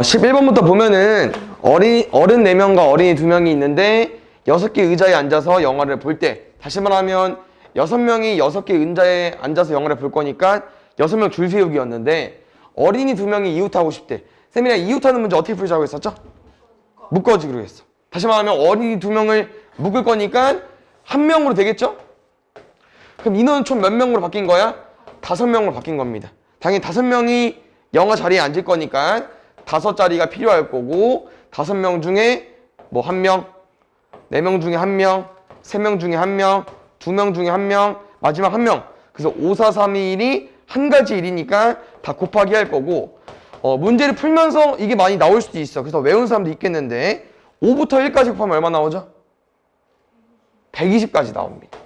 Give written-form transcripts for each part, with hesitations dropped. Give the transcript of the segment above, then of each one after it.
11번부터 보면은 어른 4명과 어린이 2명이 있는데 6개 의자에 앉아서 영화를 볼 때, 다시 말하면 6명이 6개 의자에 앉아서 영화를 볼 거니까 6명 줄 세우기였는데 어린이 2명이 이웃하고 싶대. 쌤이랑 이웃하는 문제 어떻게 풀자고 했었죠? 묶어지기로 했어. 다시 말하면 어린이 2명을 묶을 거니까 1명으로 되겠죠? 그럼 인원은 총 몇 명으로 바뀐 거야? 5명으로 바뀐 겁니다. 당연히 5명이 영화 자리에 앉을 거니까 5자리가 필요할 거고 5명 중에 뭐 1명, 4명 중에 1명, 3명 중에 1명, 2명 중에 1명, 마지막 1명. 그래서 5, 4, 3, 2, 1이 한 가지 일이니까 다 곱하기 할 거고, 문제를 풀면서 이게 많이 나올 수도 있어. 그래서 외운 사람도 있겠는데 5부터 1까지 곱하면 얼마 나오죠? 120까지 나옵니다.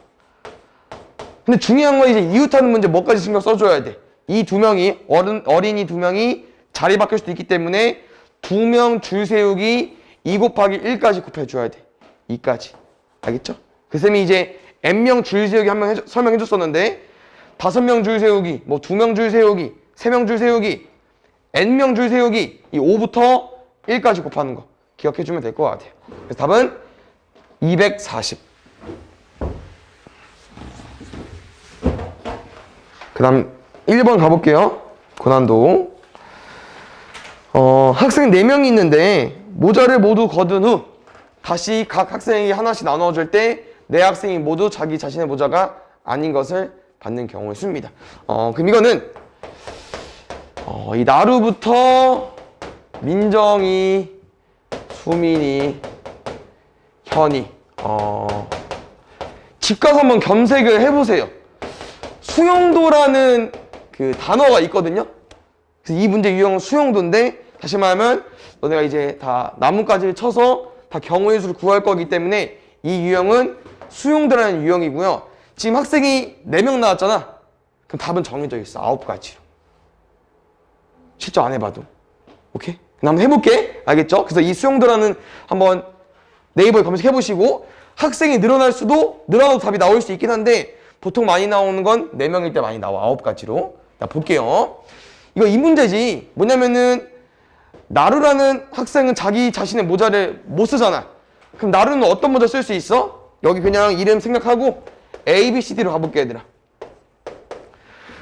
근데 중요한 건 이제 이웃하는 문제 뭐까지 신경 써줘야 돼. 이 2명이 어린이 2명이 자리 바뀔 수도 있기 때문에 2명 줄 세우기 2 곱하기 1까지 곱해줘야 돼. 2까지. 알겠죠? 그 쌤이 이제 n명 줄 세우기 한 명 설명해 줬었는데 5명 줄 세우기, 뭐 2명 줄 세우기, 3명 줄 세우기, n명 줄 세우기 이 5부터 1까지 곱하는 거 기억해주면 될 것 같아요. 그래서 답은 240. 그 다음 1번 가볼게요. 고난도. 학생 4명이 있는데 모자를 모두 거둔 후 다시 각 학생에게 하나씩 나눠줄 때 내 학생이 모두 자기 자신의 모자가 아닌 것을 받는 경우의 수입니다. 그럼 이거는 이 나루부터 민정이, 수민이, 현이 집 가서 한번 검색을 해보세요. 수용도라는 그 단어가 있거든요. 그래서 이 문제 유형은 수용도인데, 다시 말하면 너네가 이제 다 나뭇가지를 쳐서 다 경우의 수를 구할 거기 때문에 이 유형은 수용도라는 유형이고요. 지금 학생이 4명 나왔잖아. 그럼 답은 정해져 있어. 9가지로. 실전 안 해봐도. 오케이? 그럼 한번 해볼게. 알겠죠? 그래서 이 수용도라는 한번 네이버에 검색해보시고, 학생이 늘어나도 답이 나올 수 있긴 한데 보통 많이 나오는 건 4명일 때 많이 나와. 9가지로. 자, 볼게요. 이거 이 문제지. 뭐냐면은 나루라는 학생은 자기 자신의 모자를 못 쓰잖아. 그럼 나루는 어떤 모자 쓸 수 있어? 여기 그냥 이름 생각하고 A, B, C, D로 가볼게, 얘들아.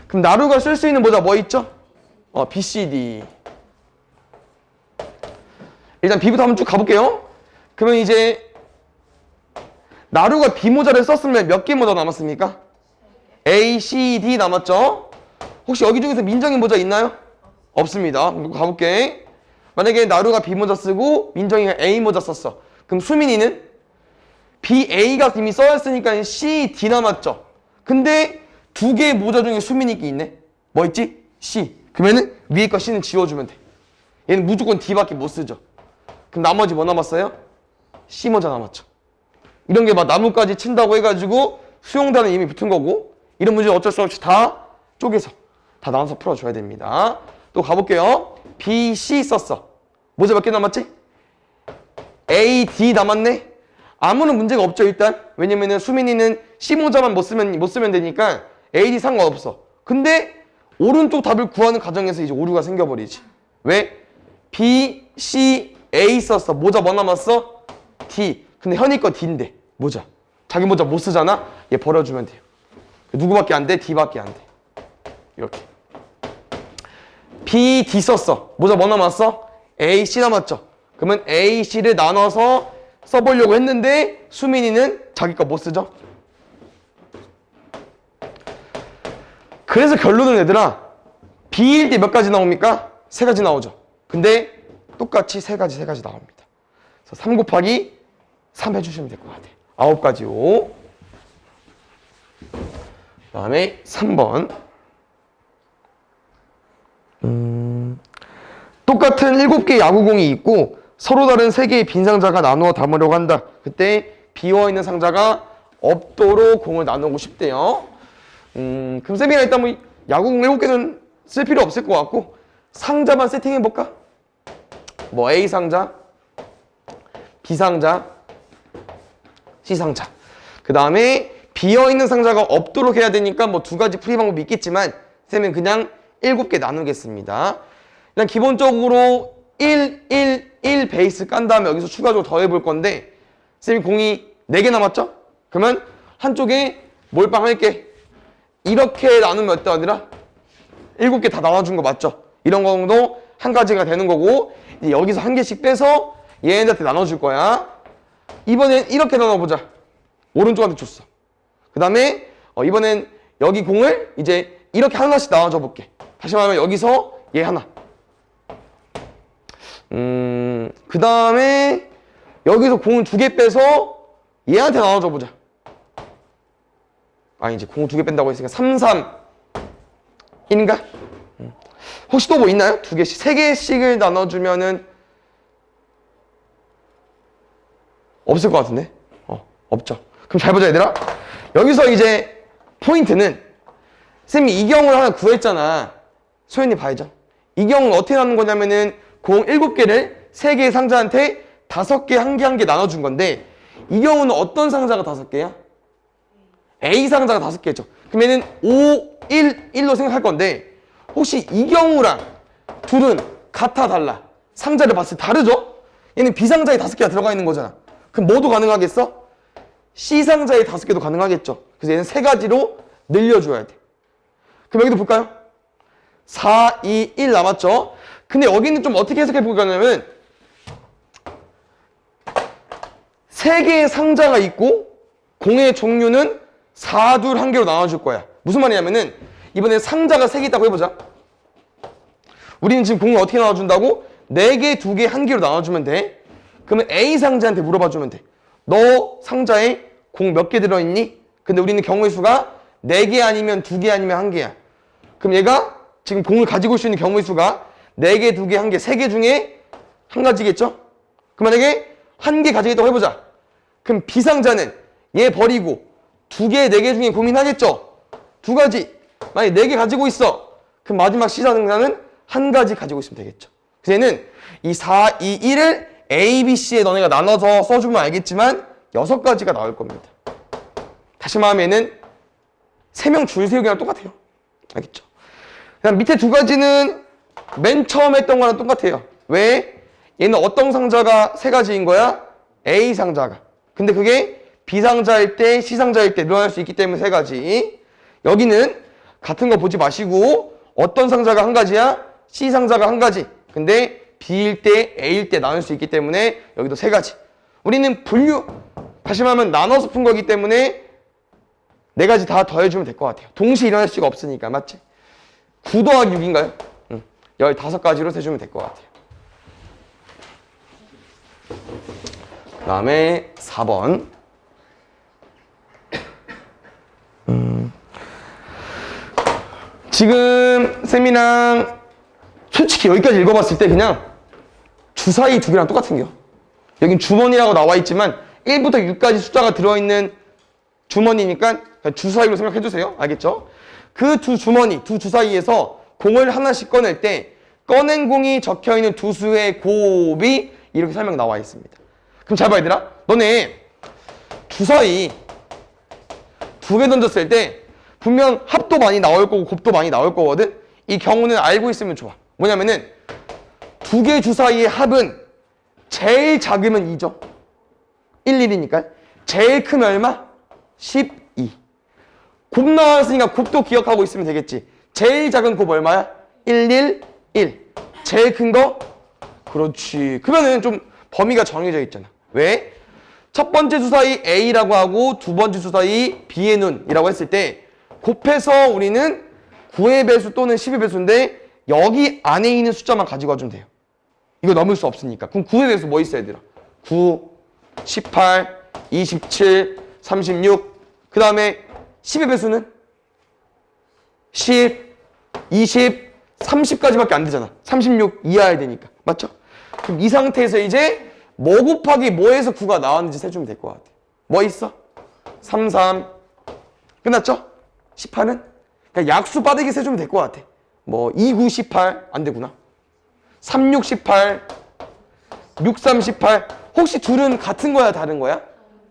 그럼 나루가 쓸 수 있는 모자 뭐 있죠? B, C, D. 일단 B부터 한번 쭉 가볼게요. 그러면 이제 나루가 B 모자를 썼으면 몇 개 모자 남았습니까? A, C, D 남았죠? 혹시 여기 중에서 민정이 모자 있나요? 없습니다. 가볼게. 만약에 나루가 B 모자 쓰고 민정이가 A 모자 썼어. 그럼 수민이는 B, A가 이미 써였으니까 C, D 남았죠? 근데 2개의 모자 중에 수민이 게 있네. 뭐 있지? C. 그러면은 위에 거 C는 지워주면 돼. 얘는 무조건 D밖에 못 쓰죠. 그럼 나머지 뭐 남았어요? C 모자 남았죠. 이런 게 막 나뭇가지 친다고 해가지고 수용단은 이미 붙은 거고, 이런 문제 어쩔 수 없이 다 쪼개서 다 나눠서 풀어줘야 됩니다. 또 가볼게요. B, C 썼어. 모자 몇 개 남았지? A, D 남았네? 아무런 문제가 없죠, 일단. 왜냐면은 수민이는 C 모자만 못 쓰면 되니까 A, D 상관없어. 근데 오른쪽 답을 구하는 과정에서 이제 오류가 생겨버리지. 왜? B, C, A 썼어. 모자 뭐 남았어? D. 근데 현이 거 D인데 모자. 자기 모자 못 쓰잖아? 얘 버려주면 돼요. 누구밖에 안 돼? D밖에 안 돼. 이렇게. B, D 썼어. 모자 뭐 남았어? A, C 남았죠. 그러면 A, C를 나눠서 써보려고 했는데 수민이는 자기 거 못 쓰죠. 그래서 결론은 얘들아, B일 때 몇 가지 나옵니까? 3가지 나오죠. 근데 똑같이 3가지 나옵니다. 그래서 3 곱하기 3 해주시면 될 것 같아요. 9가지요. 그 다음에 3번. 똑같은 7개의 야구공이 있고 서로 다른 3개의 빈 상자가 나누어 담으려고 한다. 그때 비어있는 상자가 없도록 공을 나누고 싶대요. 그럼 쌤이가 일단 뭐 야구공 7개는 쓸 필요 없을 것 같고 상자만 세팅해볼까? 뭐 A 상자, B 상자, C 상자. 그 다음에 비어있는 상자가 없도록 해야 되니까 뭐 2가지 풀이 방법이 있겠지만 쌤은 그냥 7개 나누겠습니다. 일단 기본적으로 1, 1, 1 베이스 깐 다음에 여기서 추가적으로 더해볼 건데 쌤이 공이 4개 남았죠? 그러면 한쪽에 몰빵 할게. 이렇게 나누면 몇 대 아니라 7개 다 나눠준 거 맞죠? 이런 경우도 한 가지가 되는 거고 이제 여기서 한 개씩 빼서 얘네들한테 나눠줄 거야. 이번엔 이렇게 나눠보자. 오른쪽한테 줬어. 그 다음에 이번엔 여기 공을 이제 이렇게 하나씩 나눠줘 볼게. 다시 말하면 여기서 얘 하나. 그 다음에 여기서 공을 2개 빼서 얘한테 나눠줘 보자. 이제 공을 2개 뺀다고 했으니까 3, 3인가? 혹시 또 뭐 있나요? 2개씩, 3개씩을 나눠주면은 없을 것 같은데? 없죠. 그럼 잘 보자, 얘들아. 여기서 이제 포인트는 쌤이 이 경우를 하나 구했잖아. 소연이 봐야죠. 이 경우는 어떻게 나눈 거냐면은 공 7개를 3개의 상자한테 5개, 한 개 나눠준 건데 이 경우는 어떤 상자가 5개야? A 상자가 5개죠. 그럼 얘는 5, 1, 1로 생각할 건데 혹시 이 경우랑 둘은 같아 달라? 상자를 봤을 때 다르죠? 얘는 B 상자에 5개가 들어가 있는 거잖아. 그럼 뭐도 가능하겠어? C 상자에 5개도 가능하겠죠. 그래서 얘는 3가지로 늘려줘야 돼. 그럼 여기도 볼까요? 4, 2, 1 남았죠? 근데 여기는 좀 어떻게 해석해 볼 거냐면 3개의 상자가 있고 공의 종류는 4, 2, 1개로 나눠줄 거야. 무슨 말이냐면은 이번에 상자가 3개 있다고 해보자. 우리는 지금 공을 어떻게 나눠준다고? 4개, 2개, 1개로 나눠주면 돼. 그러면 A 상자한테 물어봐주면 돼. 너 상자에 공 몇 개 들어있니? 근데 우리는 경우의 수가 4개 아니면 2개 아니면 1개야. 그럼 얘가 지금 공을 가지고 올 수 있는 경우의 수가 4개, 2개, 1개, 3개 중에 한 가지겠죠? 그럼 만약에 1개 가지겠다고 해보자. 그럼 B 상자는 얘 버리고 2개, 4개 중에 고민하겠죠? 2가지. 만약에 4개 가지고 있어. 그럼 마지막 C 상자는 1가지 가지고 있으면 되겠죠. 그래서 얘는 이 4, 2, 1을 A, B, C에 너네가 나눠서 써주면 알겠지만 6가지가 나올 겁니다. 다시 말하면 얘는 3명 줄 세우기랑 똑같아요. 알겠죠? 그다음 밑에 2가지는 맨 처음 했던 거랑 똑같아요. 왜? 얘는 어떤 상자가 3가지인 거야? A 상자가. 근데 그게 B 상자일 때, C 상자일 때 늘어날 수 있기 때문에 3가지. 여기는 같은 거 보지 마시고 어떤 상자가 1가지야? C 상자가 1가지. 근데 B일 때, A일 때 나눌 수 있기 때문에 여기도 3가지. 우리는 분류, 다시 말하면 나눠서 푼 거기 때문에 4가지 다 더해주면 될 것 같아요. 동시에 일어날 수가 없으니까, 맞지? 9 더하기 6인가요? 15가지로 세주면 될 것 같아요. 그 다음에 4번. 지금 쌤이랑 솔직히 여기까지 읽어봤을 때 그냥 주사위 2개랑 똑같은 겨. 여긴 주머니라고 나와 있지만 1부터 6까지 숫자가 들어있는 주머니니까 주사위로 생각해주세요. 알겠죠? 그 두 주머니, 두 주사위에서 공을 하나씩 꺼낼 때 꺼낸 공이 적혀있는 두 수의 곱이 이렇게 설명 나와 있습니다. 그럼 잘 봐, 얘들아. 너네 주사위 2개 던졌을 때 분명 합도 많이 나올 거고 곱도 많이 나올 거거든. 이 경우는 알고 있으면 좋아. 뭐냐면은 2개 주사위의 합은 제일 작으면 2죠. 1, 1이니까. 제일 크면 얼마? 12. 곱 나왔으니까 곱도 기억하고 있으면 되겠지. 제일 작은 곱 얼마야? 1, 1, 1. 제일 큰 거? 그렇지. 그러면은 좀 범위가 정해져 있잖아. 왜? 첫 번째 주사위 A라고 하고 두 번째 주사위 B의 눈이라고 했을 때 곱해서 우리는 9의 배수 또는 10의 배수인데 여기 안에 있는 숫자만 가지고 와주면 돼요. 이거 넘을 수 없으니까. 그럼 9의 배수 뭐 있어, 얘들아? 9, 18, 27, 36. 그 다음에 10의 배수는 10, 20, 30까지밖에 안 되잖아. 36 이하야 되니까. 맞죠? 그럼 이 상태에서 이제 뭐 곱하기 뭐에서 9가 나왔는지 세주면 될 것 같아. 뭐 있어? 3, 3. 끝났죠? 18은? 그냥 약수 빠르게 세주면 될 것 같아. 뭐 2, 9, 18. 안 되구나. 3, 6, 18. 6, 3, 18. 혹시 둘은 같은 거야, 다른 거야?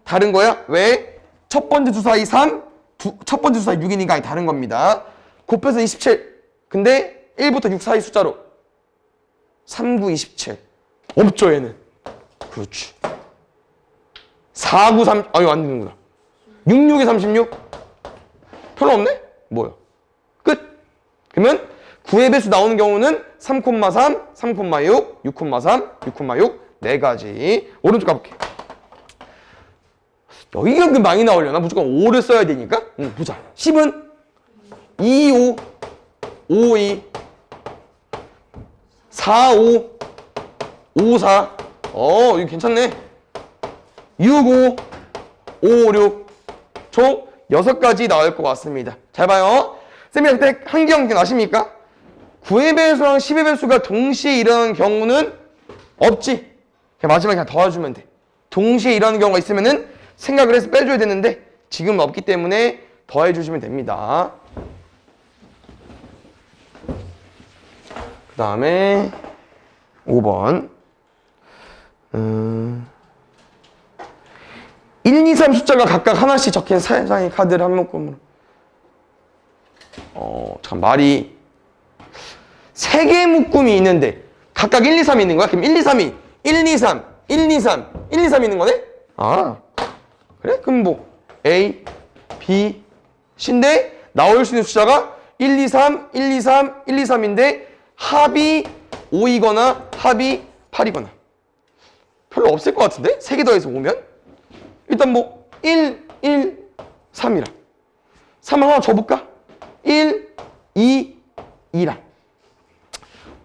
다른 거야? 왜? 첫 번째 주사위 3, 첫 번째 주사위 6이니까 아니 다른 겁니다. 곱해서 27. 근데 1부터 6 사이 숫자로 3, 9, 27. 없죠, 얘는. 그렇지. 4, 9, 3, 아유, 안 되는구나. 6, 6에 36? 별로 없네? 뭐야? 끝. 그러면 9의 배수 나오는 경우는 3,3, 3,6, 6,3, 6,6 네 가지. 오른쪽 가볼게. 여기가 그 많이 나오려나? 무조건 5를 써야 되니까. 보자. 10은 2, 5, 5, 2, 4, 5, 5, 4. 이거 괜찮네. 6, 5, 5, 6. 총 6가지 나올 것 같습니다. 잘 봐요. 쌤이 그때 한경 아십니까? 9의 배수랑 10의 배수가 동시에 일어나는 경우는 없지. 그냥 마지막에 그냥 더해주면 돼. 동시에 일어나는 경우가 있으면은 생각을 해서 빼줘야 되는데 지금은 없기 때문에 더해주시면 됩니다. 그 다음에 5번 1, 2, 3 숫자가 각각 하나씩 적힌 3장의 카드를 한 묶음으로 참 말이 3개의 묶음이 있는데 각각 1, 2, 3이 있는 거야? 그럼 1, 2, 3이 1, 2, 3, 1, 2, 3, 1, 2, 3 있는 거네? 아 그래? 그럼 뭐 A, B, C인데 나올 수 있는 숫자가 1, 2, 3, 1, 2, 3, 1, 2, 3인데 합이 5이거나 합이 8이거나 별로 없을 것 같은데? 3개 더해서 5면? 일단 뭐 1, 1, 3이라 3을 하나 줘볼까? 1, 2, 2라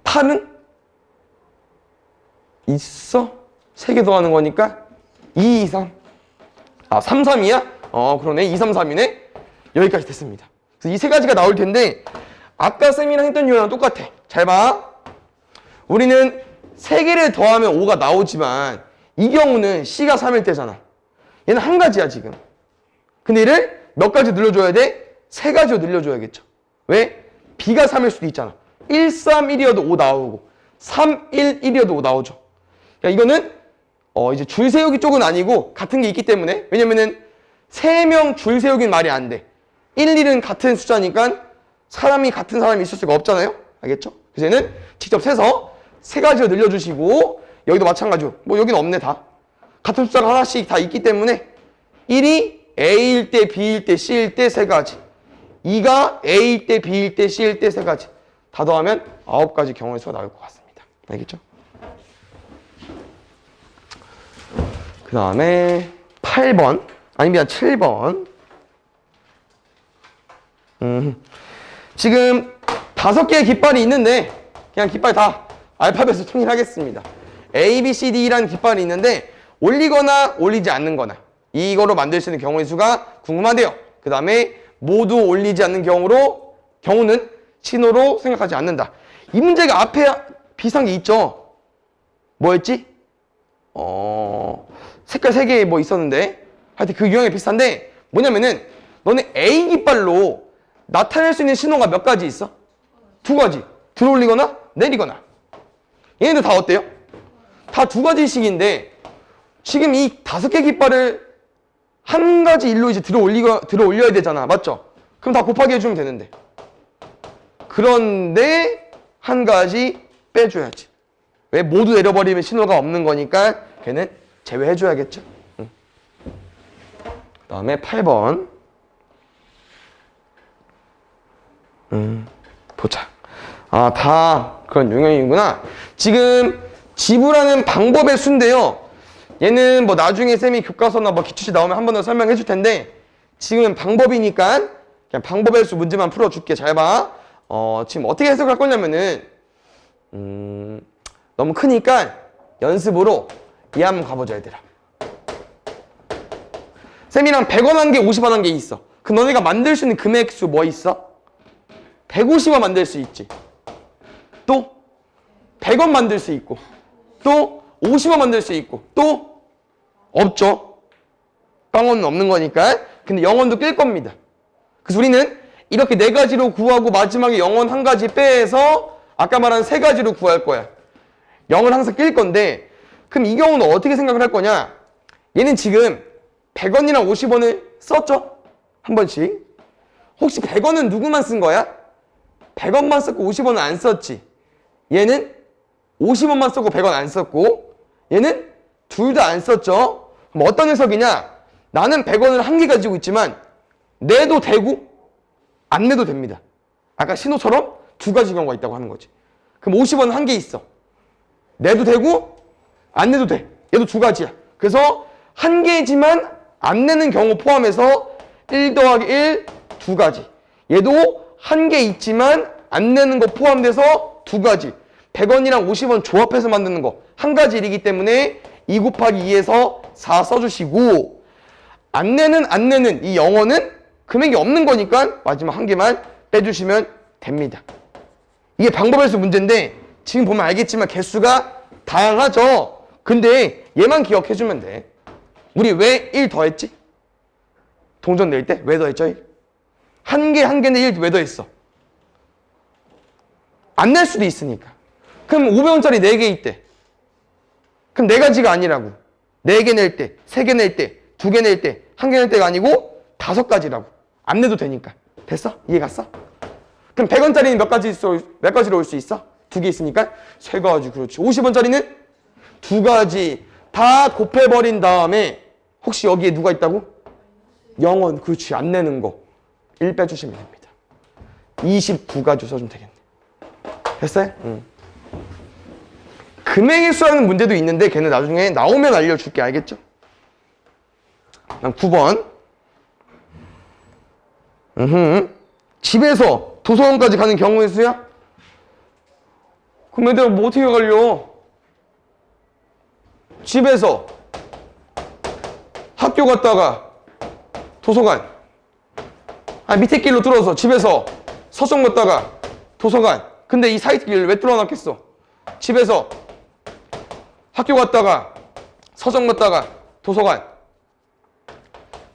8은? 있어? 3개 더하는 거니까 2, 2, 3 3, 3이야? 그러네 2, 3, 3이네 여기까지 됐습니다. 그래서 이 세 가지가 나올 텐데 아까 쌤이랑 했던 이유랑 똑같아. 잘 봐. 우리는 3개를 더하면 5가 나오지만 이 경우는 C가 3일 때잖아. 얘는 한 가지야 지금. 근데 얘를 몇 가지 늘려줘야 돼? 3가지로 늘려줘야겠죠. 왜? B가 3일 수도 있잖아. 1, 3, 1이어도 5 나오고 3, 1, 1이어도 5 나오죠. 그러니까 이거는 이제 줄 세우기 쪽은 아니고 같은 게 있기 때문에 왜냐면은 3명 줄 세우기는 말이 안 돼. 1, 1은 같은 숫자니까 사람이 같은 사람이 있을 수가 없잖아요. 알겠죠? 그래서 얘는 직접 세서 3가지로 늘려주시고 여기도 마찬가지로 뭐 여기는 없네 다. 같은 숫자가 하나씩 다 있기 때문에 1이 A일 때 B일 때 C일 때 3가지 2가 A일 때 B일 때 C일 때 3가지 다 더하면 9가지 경우의 수가 나올 것 같습니다. 알겠죠? 그 다음에 8번 아니면 7번 지금 5개의 깃발이 있는데 그냥 깃발 다 알파벳으로 통일하겠습니다. A, B, C, D라는 깃발이 있는데 올리거나 올리지 않는 거나 이거로 만들 수 있는 경우의 수가 궁금한데요. 그 다음에 모두 올리지 않는 경우는 신호로 생각하지 않는다. 이 문제가 앞에 비슷한 게 있죠. 뭐였지? 색깔 3개 뭐 있었는데 하여튼 그 유형이 비슷한데 뭐냐면은 너네 A 깃발로 나타낼 수 있는 신호가 몇 가지 있어? 2가지. 들어올리거나 내리거나. 얘네들 다 어때요? 다 2가지씩인데 지금 이 5개 깃발을 한 가지 일로 이제 들어올려야 되잖아. 맞죠? 그럼 다 곱하기 해주면 되는데. 그런데 한 가지 빼줘야지. 왜? 모두 내려버리면 신호가 없는 거니까 걔는 제외해줘야겠죠. 그 다음에 8번. 보자. 다 그런 유형이구나. 지금 지불하는 방법의 수인데요. 얘는 뭐 나중에 쌤이 교과서나 뭐 기출시 나오면 한 번 더 설명해 줄 텐데 지금은 방법이니까 그냥 방법의 수 문제만 풀어줄게. 잘 봐. 지금 어떻게 해석할 거냐면은 너무 크니까 연습으로 얘 한번 가보자 얘들아. 쌤이랑 100원 한 개, 50원 한 개 있어. 그 너네가 만들 수 있는 금액수 뭐 있어? 150원 만들 수 있지. 또 100원 만들 수 있고 또 50원 만들 수 있고 또 없죠. 빵원은 없는 거니까. 근데 0원도 낄 겁니다. 그래서 우리는 이렇게 4가지로 구하고 마지막에 0원 한 가지 빼서 아까 말한 3가지로 구할 거야. 0을 항상 낄 건데 그럼 이 경우는 어떻게 생각을 할 거냐? 얘는 지금 100원이랑 50원을 썼죠? 한 번씩. 혹시 100원은 누구만 쓴 거야? 100원만 썼고 50원은 안 썼지. 얘는 50원만 쓰고 100원 안 썼고 얘는 둘 다 안 썼죠. 그럼 어떤 해석이냐? 나는 100원을 한 개 가지고 있지만 내도 되고 안 내도 됩니다. 아까 신호처럼 두 가지 경우가 있다고 하는 거지. 그럼 50원은 한 개 있어. 내도 되고 안 내도 돼. 얘도 두 가지야. 그래서 한 개지만 안 내는 경우 포함해서 1 더하기 1 두 가지. 얘도 한 개 있지만 안 내는 거 포함돼서 두 가지. 100원이랑 50원 조합해서 만드는 거 한 가지 일이기 때문에 2 곱하기 2에서 4 써주시고 안 내는 이 영어는 금액이 없는 거니까 마지막 한 개만 빼주시면 됩니다. 이게 방법에서 문제인데 지금 보면 알겠지만 개수가 다양하죠. 근데 얘만 기억해주면 돼. 우리 왜 1 더했지? 동전 낼 때 왜 더했죠? 1? 한 개는 1 왜 더했어? 안 낼 수도 있으니까. 그럼 500원짜리 4개 있대. 그럼 4가지가 아니라고. 4개 낼 때, 3개 낼 때, 2개 낼 때, 1개 낼 때가 아니고 5가지라고. 안 내도 되니까. 됐어? 이해 갔어? 그럼 100원짜리는 몇 가지로 올 수 있어? 2개 있으니까 3가지. 그렇지. 50원짜리는 2가지. 다 곱해버린 다음에 혹시 여기에 누가 있다고? 0원. 그렇지. 안 내는 거. 1 빼주시면 됩니다. 29가지 써주면 되겠네. 됐어요? 응. 금액의 수라는 문제도 있는데 걔는 나중에 나오면 알려줄게. 알겠죠? 다음 9번. 집에서 도서관까지 가는 경우의 수야? 그럼 얘들아 뭐 어떻게 걸려? 집에서 학교 갔다가 도서관. 밑에 길로 뚫어서 집에서 서점 갔다가 도서관. 근데 이 사이 길을 왜 뚫어놨겠어? 집에서 학교 갔다가 서점 갔다가 도서관.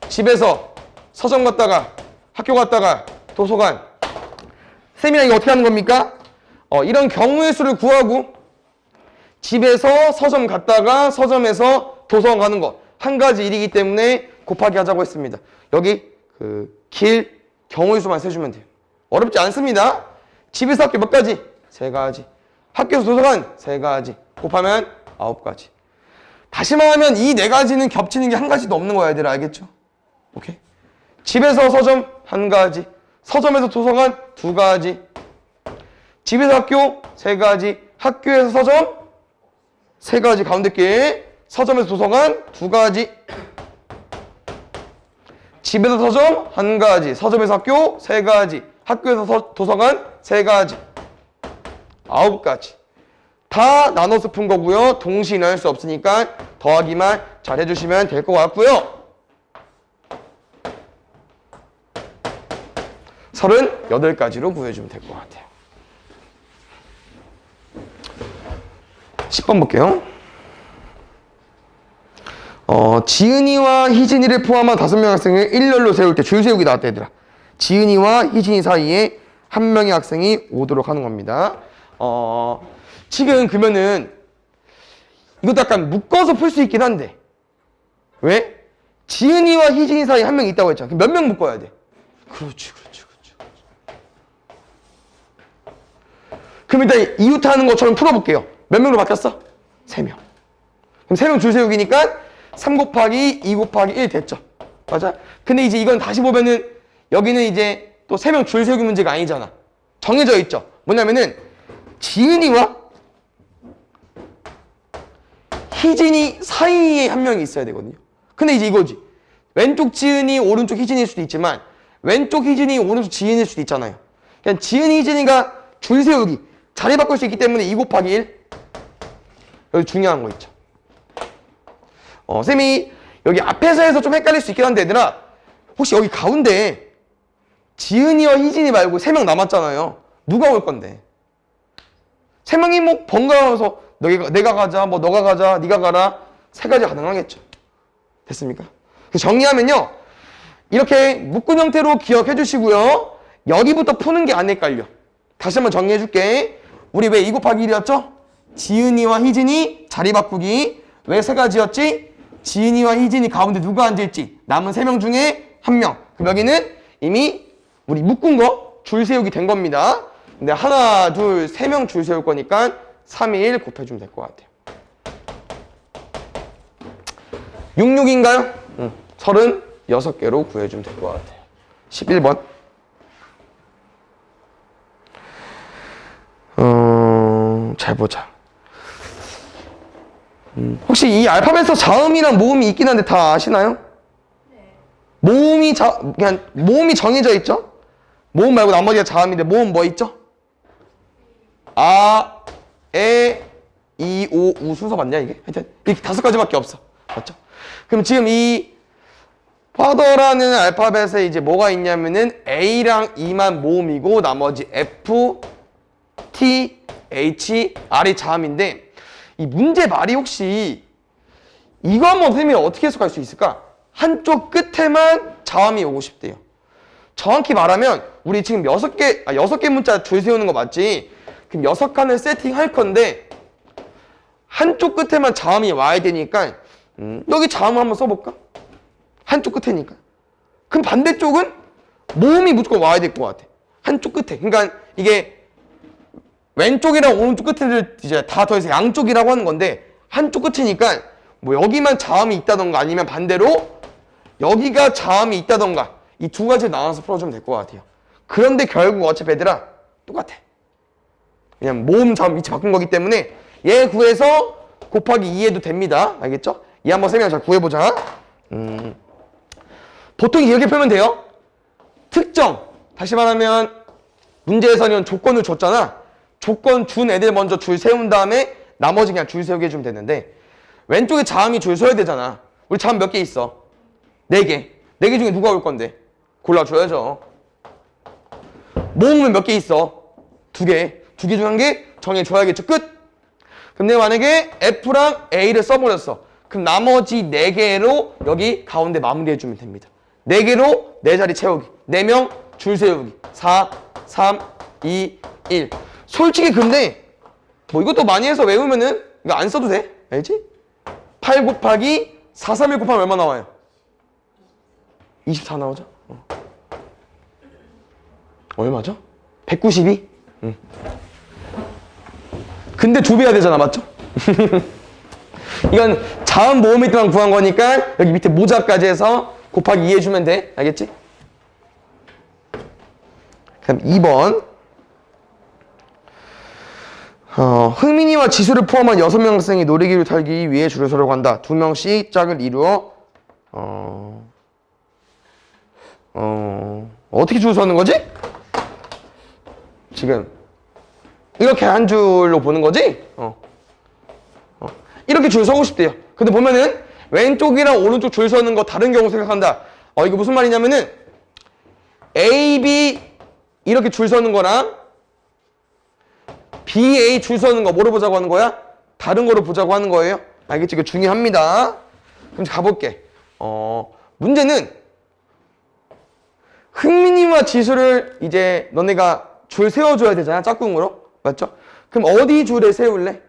집에서 서점 갔다가 학교 갔다가 도서관. 쌤이랑 이거 어떻게 하는 겁니까? 이런 경우의 수를 구하고 집에서 서점 갔다가 서점에서 도서관 가는 거 한 가지 일이기 때문에 곱하기 하자고 했습니다. 여기 길 경우의 수만 세주면 돼요. 어렵지 않습니다. 집에서 학교 몇 가지? 3가지. 학교에서 도서관 3가지. 곱하면 9가지. 다시 말하면 이 4가지는 겹치는 게 한 가지도 없는 거야, 얘들아. 알겠죠? 오케이? 집에서 서점 1가지. 서점에서 도서관 2가지. 집에서 학교 3가지. 학교에서 서점 3가지. 가운데 게 서점에서 도서관 2가지. 집에서 서점 1가지. 서점에서 학교 3가지. 학교에서 도서관 3가지. 9가지. 다 나눠서 푼 거고요. 동시에 나눌 수 없으니까 더하기만 잘 해주시면 될 것 같고요. 38가지로 구해주면 될 것 같아요. 10번 볼게요. 지은이와 희진이를 포함한 5명의 학생을 일렬로 세울 때 줄 세우기 나왔다, 얘들아. 지은이와 희진이 사이에 한 명의 학생이 오도록 하는 겁니다. 지금 그러면은 이것도 약간 묶어서 풀 수 있긴 한데 왜? 지은이와 희진이 사이에 한 명 있다고 했잖아. 그럼 몇 명 묶어야 돼? 그렇지. 그럼 일단 이웃하는 것처럼 풀어볼게요. 몇 명으로 바뀌었어? 3명. 그럼 3명 줄 세우기니까 3 곱하기 2 곱하기 1 됐죠. 맞아? 근데 이제 이건 다시 보면은 여기는 이제 또 3명 줄 세우기 문제가 아니잖아. 정해져 있죠. 뭐냐면은 지은이와 희진이 사이에 한 명이 있어야 되거든요. 근데 이제 이거지. 왼쪽 지은이 오른쪽 희진일 수도 있지만 왼쪽 희진이 오른쪽 지은일 수도 있잖아요. 그냥 지은이 희진이가 줄 세우기 자리 바꿀 수 있기 때문에 2 곱하기 1 여기 중요한 거 있죠. 쌤이 여기 앞에서 해서 좀 헷갈릴 수 있긴 한데 얘들아 혹시 여기 가운데 지은이와 희진이 말고 3명 남았잖아요. 누가 올 건데? 3명이 뭐 번갈아서 내가 가자, 뭐 너가 가자, 네가 가라 3가지 가능하겠죠. 됐습니까? 정리하면요. 이렇게 묶은 형태로 기억해 주시고요. 여기부터 푸는 게 안 헷갈려. 다시 한번 정리해 줄게. 우리 왜 2 곱하기 1이었죠? 지은이와 희진이 자리 바꾸기. 왜 3가지였지? 지은이와 희진이 가운데 누가 앉을지 남은 3명 중에 1명. 그럼 여기는 이미 우리 묶은 거 줄 세우기 된 겁니다. 근데 하나, 둘, 3명 줄 세울 거니까 3일 곱해주면 될 것 같아요. 66인가요? 36개로 구해주면 될 것 같아요. 11번. 잘 보자. 혹시 이 알파벳에서 자음이랑 모음이 있긴 한데 다 아시나요? 네. 그냥 모음이 정해져 있죠? 모음 말고 나머지가 자음인데 모음 뭐 있죠? 아, 에, 이, 오, 우 순서 맞냐 이게? 하여튼 이렇게 5가지밖에 없어. 맞죠? 그럼 지금 이 파더라는 알파벳에 이제 뭐가 있냐면은 A랑 E만 모음이고 나머지 F, T, H, R이 자음인데 이 문제 말이 혹시 이거 한번 선생님이 어떻게 해석할 수 있을까? 한쪽 끝에만 자음이 오고 싶대요. 정확히 말하면 우리 지금 6개 문자 줄 세우는 거 맞지? 그럼 6칸을 세팅할 건데 한쪽 끝에만 자음이 와야 되니까 여기 자음 한번 써볼까? 한쪽 끝에니까. 그럼 반대쪽은 모음이 무조건 와야 될 것 같아. 한쪽 끝에. 그러니까 이게 왼쪽이랑 오른쪽 끝을 이제 다 더해서 양쪽이라고 하는 건데 한쪽 끝이니까 뭐 여기만 자음이 있다던가 아니면 반대로 여기가 자음이 있다던가 이 두 가지를 나눠서 풀어주면 될 것 같아요. 그런데 결국 어차피 얘들아 똑같아. 그냥 모음 자음 위치 바꾼 거기 때문에 얘 구해서 곱하기 2해도 됩니다. 알겠죠? 얘 한번 설명 잘 구해보자. 보통 이렇게 풀면 돼요. 특정. 다시 말하면 문제에서는 조건을 줬잖아. 조건 준 애들 먼저 줄 세운 다음에 나머지 그냥 줄 세우게 해주면 되는데 왼쪽에 자음이 줄 서야 되잖아. 우리 자음 몇 개 있어? 4개. 4개 중에 누가 올 건데? 골라줘야죠. 모음은 몇 개 있어? 2개. 2개 중 1개 정해줘야겠죠. 끝! 그럼 내가 만약에 F랑 A를 써버렸어. 그럼 나머지 4개로 여기 가운데 마무리해주면 됩니다. 4개로 4자리 채우기. 4명 줄 세우기. 4, 3, 2, 1. 솔직히 근데 뭐 이것도 많이 해서 외우면은 이거 안 써도 돼. 알지? 8 곱하기 4, 3, 1 곱하면 얼마 나와요? 24 나오죠? 얼마죠? 192? 응. 근데 2배 해야 되잖아. 맞죠? 이건 자음 모음일 때만 구한 거니까 여기 밑에 모자까지 해서 곱하기 2 해주면 돼. 알겠지? 그럼 2번. 흥민이와 지수를 포함한 6명 학생이 놀이기를 타기 위해 줄을 서려고 한다. 2명씩 짝을 이루어 어떻게 줄 서는 거지? 지금 이렇게 한 줄로 보는 거지? 이렇게 줄 서고 싶대요. 근데 보면은 왼쪽이랑 오른쪽 줄 서는 거 다른 경우 생각한다. 이거 무슨 말이냐면은 A, B 이렇게 줄 서는 거랑 B, A 줄 서는 거 뭐로 보자고 하는 거야? 다른 거로 보자고 하는 거예요. 알겠지? 이거 중요합니다. 그럼 가볼게. 문제는 흥민이와 지수를 이제 너네가 줄 세워줘야 되잖아. 짝꿍으로. 맞죠? 그럼 어디 줄에 세울래?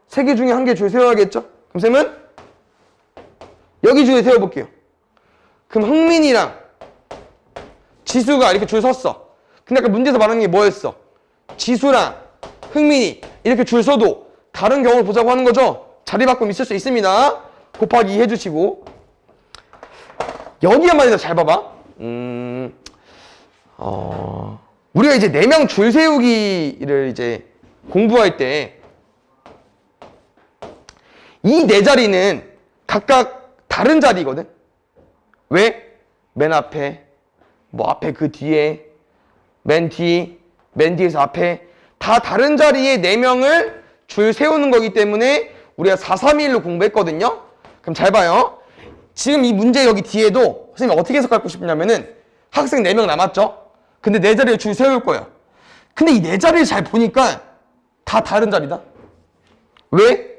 3개 중에 1개 줄 세워야겠죠? 그럼 쌤은 여기 줄에 세워볼게요. 그럼 흥민이랑 지수가 이렇게 줄 섰어. 근데 아까 문제에서 말하는 게 뭐였어? 지수랑 흥민이 이렇게 줄 서도 다른 경우를 보자고 하는 거죠? 자리 바꿈 있을 수 있습니다. 곱하기 2 해주시고 여기야만 해도 잘 봐봐. 우리가 이제 4명 줄 세우기를 이제 공부할 때 이 4자리는 각각 다른 자리거든. 왜? 맨 앞에, 뭐 앞에 그 뒤에, 맨 뒤, 맨 뒤에서 앞에 다 다른 자리에 4명을 줄 세우는 거기 때문에 우리가 4, 3, 1로 공부했거든요. 그럼 잘 봐요. 지금 이 문제 여기 뒤에도 선생님이 어떻게 해석하고 싶냐면은 학생 4명 남았죠? 근데 4자리에 줄 세울 거예요. 근데 이 4자리를 잘 보니까 다 다른 자리다. 왜?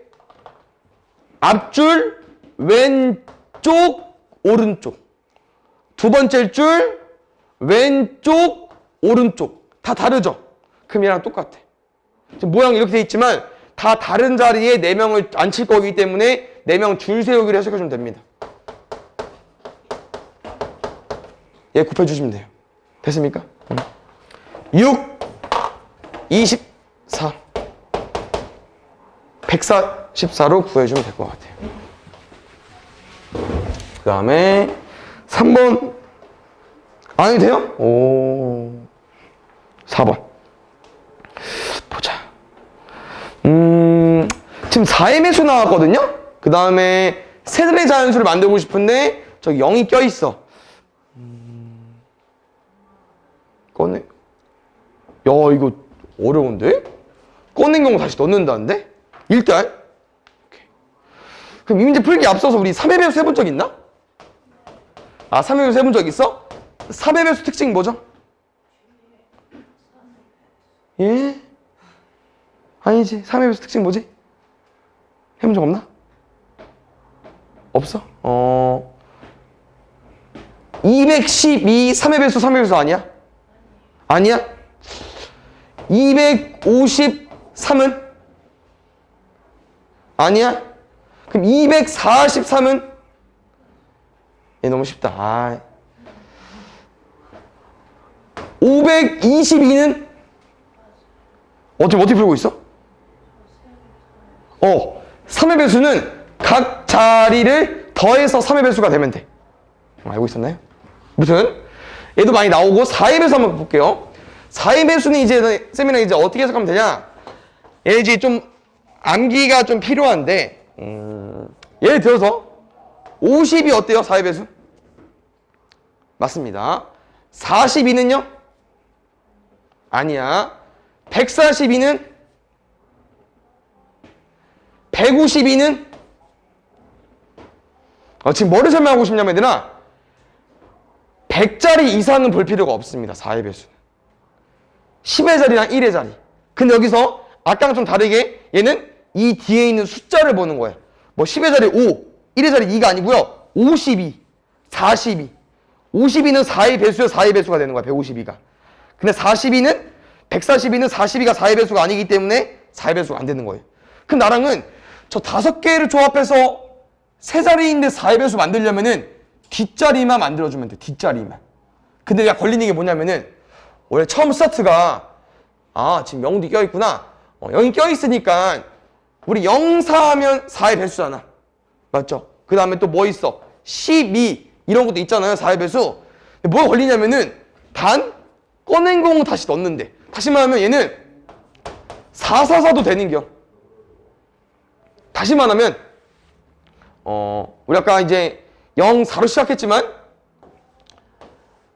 앞줄, 왼쪽, 오른쪽. 두 번째 줄, 왼쪽, 오른쪽. 다 다르죠? 그럼 얘랑 똑같아. 지금 모양이 이렇게 돼 있지만 다 다른 자리에 4명을 앉힐 거기 때문에 4명 줄 세우기를 해석해주면 됩니다. 얘 곱해주시면 돼요. 됐습니까? 6, 24. 144로 구해주면 될 것 같아요. 그 다음에 3번 안 해도 돼요? 오 4번 보자. 지금 4의 매수 나왔거든요? 그 다음에 세들의 자연수를 만들고 싶은데 저기 0이 껴있어. 꺼내. 야 이거 어려운데? 꺼낸 경우 다시 넣는다는데? 일단 오케이. 그럼 이민지 풀기 앞서서 우리 3의 배수 해본 적 있나? 아 3의 배수 해본 적 있어? 3의 배수 특징이 뭐죠? 예? 아니지 3의 배수 특징 뭐지? 해본 적 없나? 없어? 212 3의 배수 3의 배수 아니야? 아니야? 253은? 아니야? 그럼 243은? 얘 너무 쉽다. 522는? 어떻게 풀고 있어? 3의 배수는 각 자리를 더해서 3의 배수가 되면 돼. 알고 있었나요? 아무튼 얘도 많이 나오고 4의 배수 한번 볼게요. 4의 배수는 이제 쌤이랑 이제 어떻게 해석하면 되냐? 얘 이제 좀 암기가 좀 필요한데 예를 들어서 50이 어때요? 4의 배수? 맞습니다. 42는요? 아니야. 142는? 152는? 지금 뭐를 설명하고 싶냐면 얘들아 100자리 이상은 볼 필요가 없습니다. 4의 배수는 10의 자리랑 1의 자리. 근데 여기서 아까랑 좀 다르게 얘는 이 뒤에 있는 숫자를 보는 거예요. 뭐 10의 자리 5, 1의 자리 2가 아니고요. 52, 42. 52는 4의 배수요. 4의 배수가 되는 거야. 152가. 근데 42는 142는 42가 4의 배수가 아니기 때문에 4의 배수가 안 되는 거예요. 그럼 나랑은 저 5개를 조합해서 세 자리인데 4의 배수 만들려면은 뒷자리만 만들어주면 돼. 뒷자리만. 근데 내가 걸리는 게 뭐냐면은 원래 처음 스타트가 지금 0도 껴있구나. 0이 껴있으니까 우리 0, 4 하면 4의 배수잖아. 맞죠? 그 다음에 또 뭐 있어? 12 이런 것도 있잖아요. 4의 배수. 뭐가 걸리냐면은 단 꺼낸 공은 다시 넣는데 다시 말하면 얘는 444도 되는겨. 다시 말하면 우리 아까 이제 0, 4로 시작했지만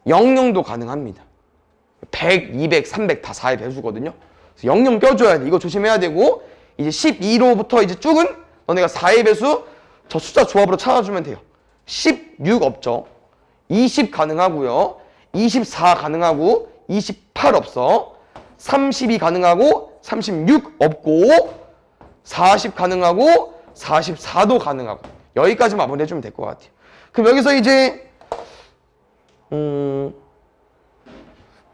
00도 가능합니다. 100, 200, 300 다 4의 배수거든요. 그래서 00 껴줘야 돼. 이거 조심해야 되고 이제 12로부터 이제 쭉은 너네가 4의 배수 저 숫자 조합으로 찾아주면 돼요. 16 없죠. 20 가능하고요. 24 가능하고 28 없어. 32 가능하고 36 없고 40 가능하고 44도 가능하고 여기까지만 보내주면 될 것 같아요. 그럼 여기서 이제 근데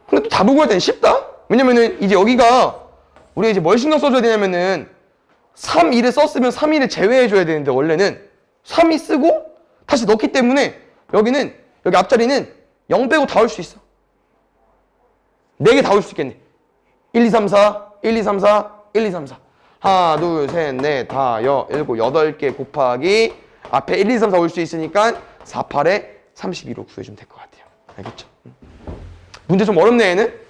또 답을 구할 때는 쉽다? 왜냐면은 이제 여기가 우리가 이제 뭘 신경 써줘야 되냐면은 3, 2를 썼으면 3, 2를 제외해줘야 되는데 원래는 3, 2 쓰고 다시 넣기 때문에 여기는 여기 앞자리는 0 빼고 다 올 수 있어. 4개 다 올 수 있겠네. 1, 2, 3, 4, 1, 2, 3, 4, 1, 2, 3, 4 하나, 둘, 셋, 넷, 다, 일곱, 8개 곱하기 앞에 1, 2, 3, 4 올 수 있으니까 4, 8에 32로 구해주면 될 것 같아요. 알겠죠? 문제 좀 어렵네 얘는.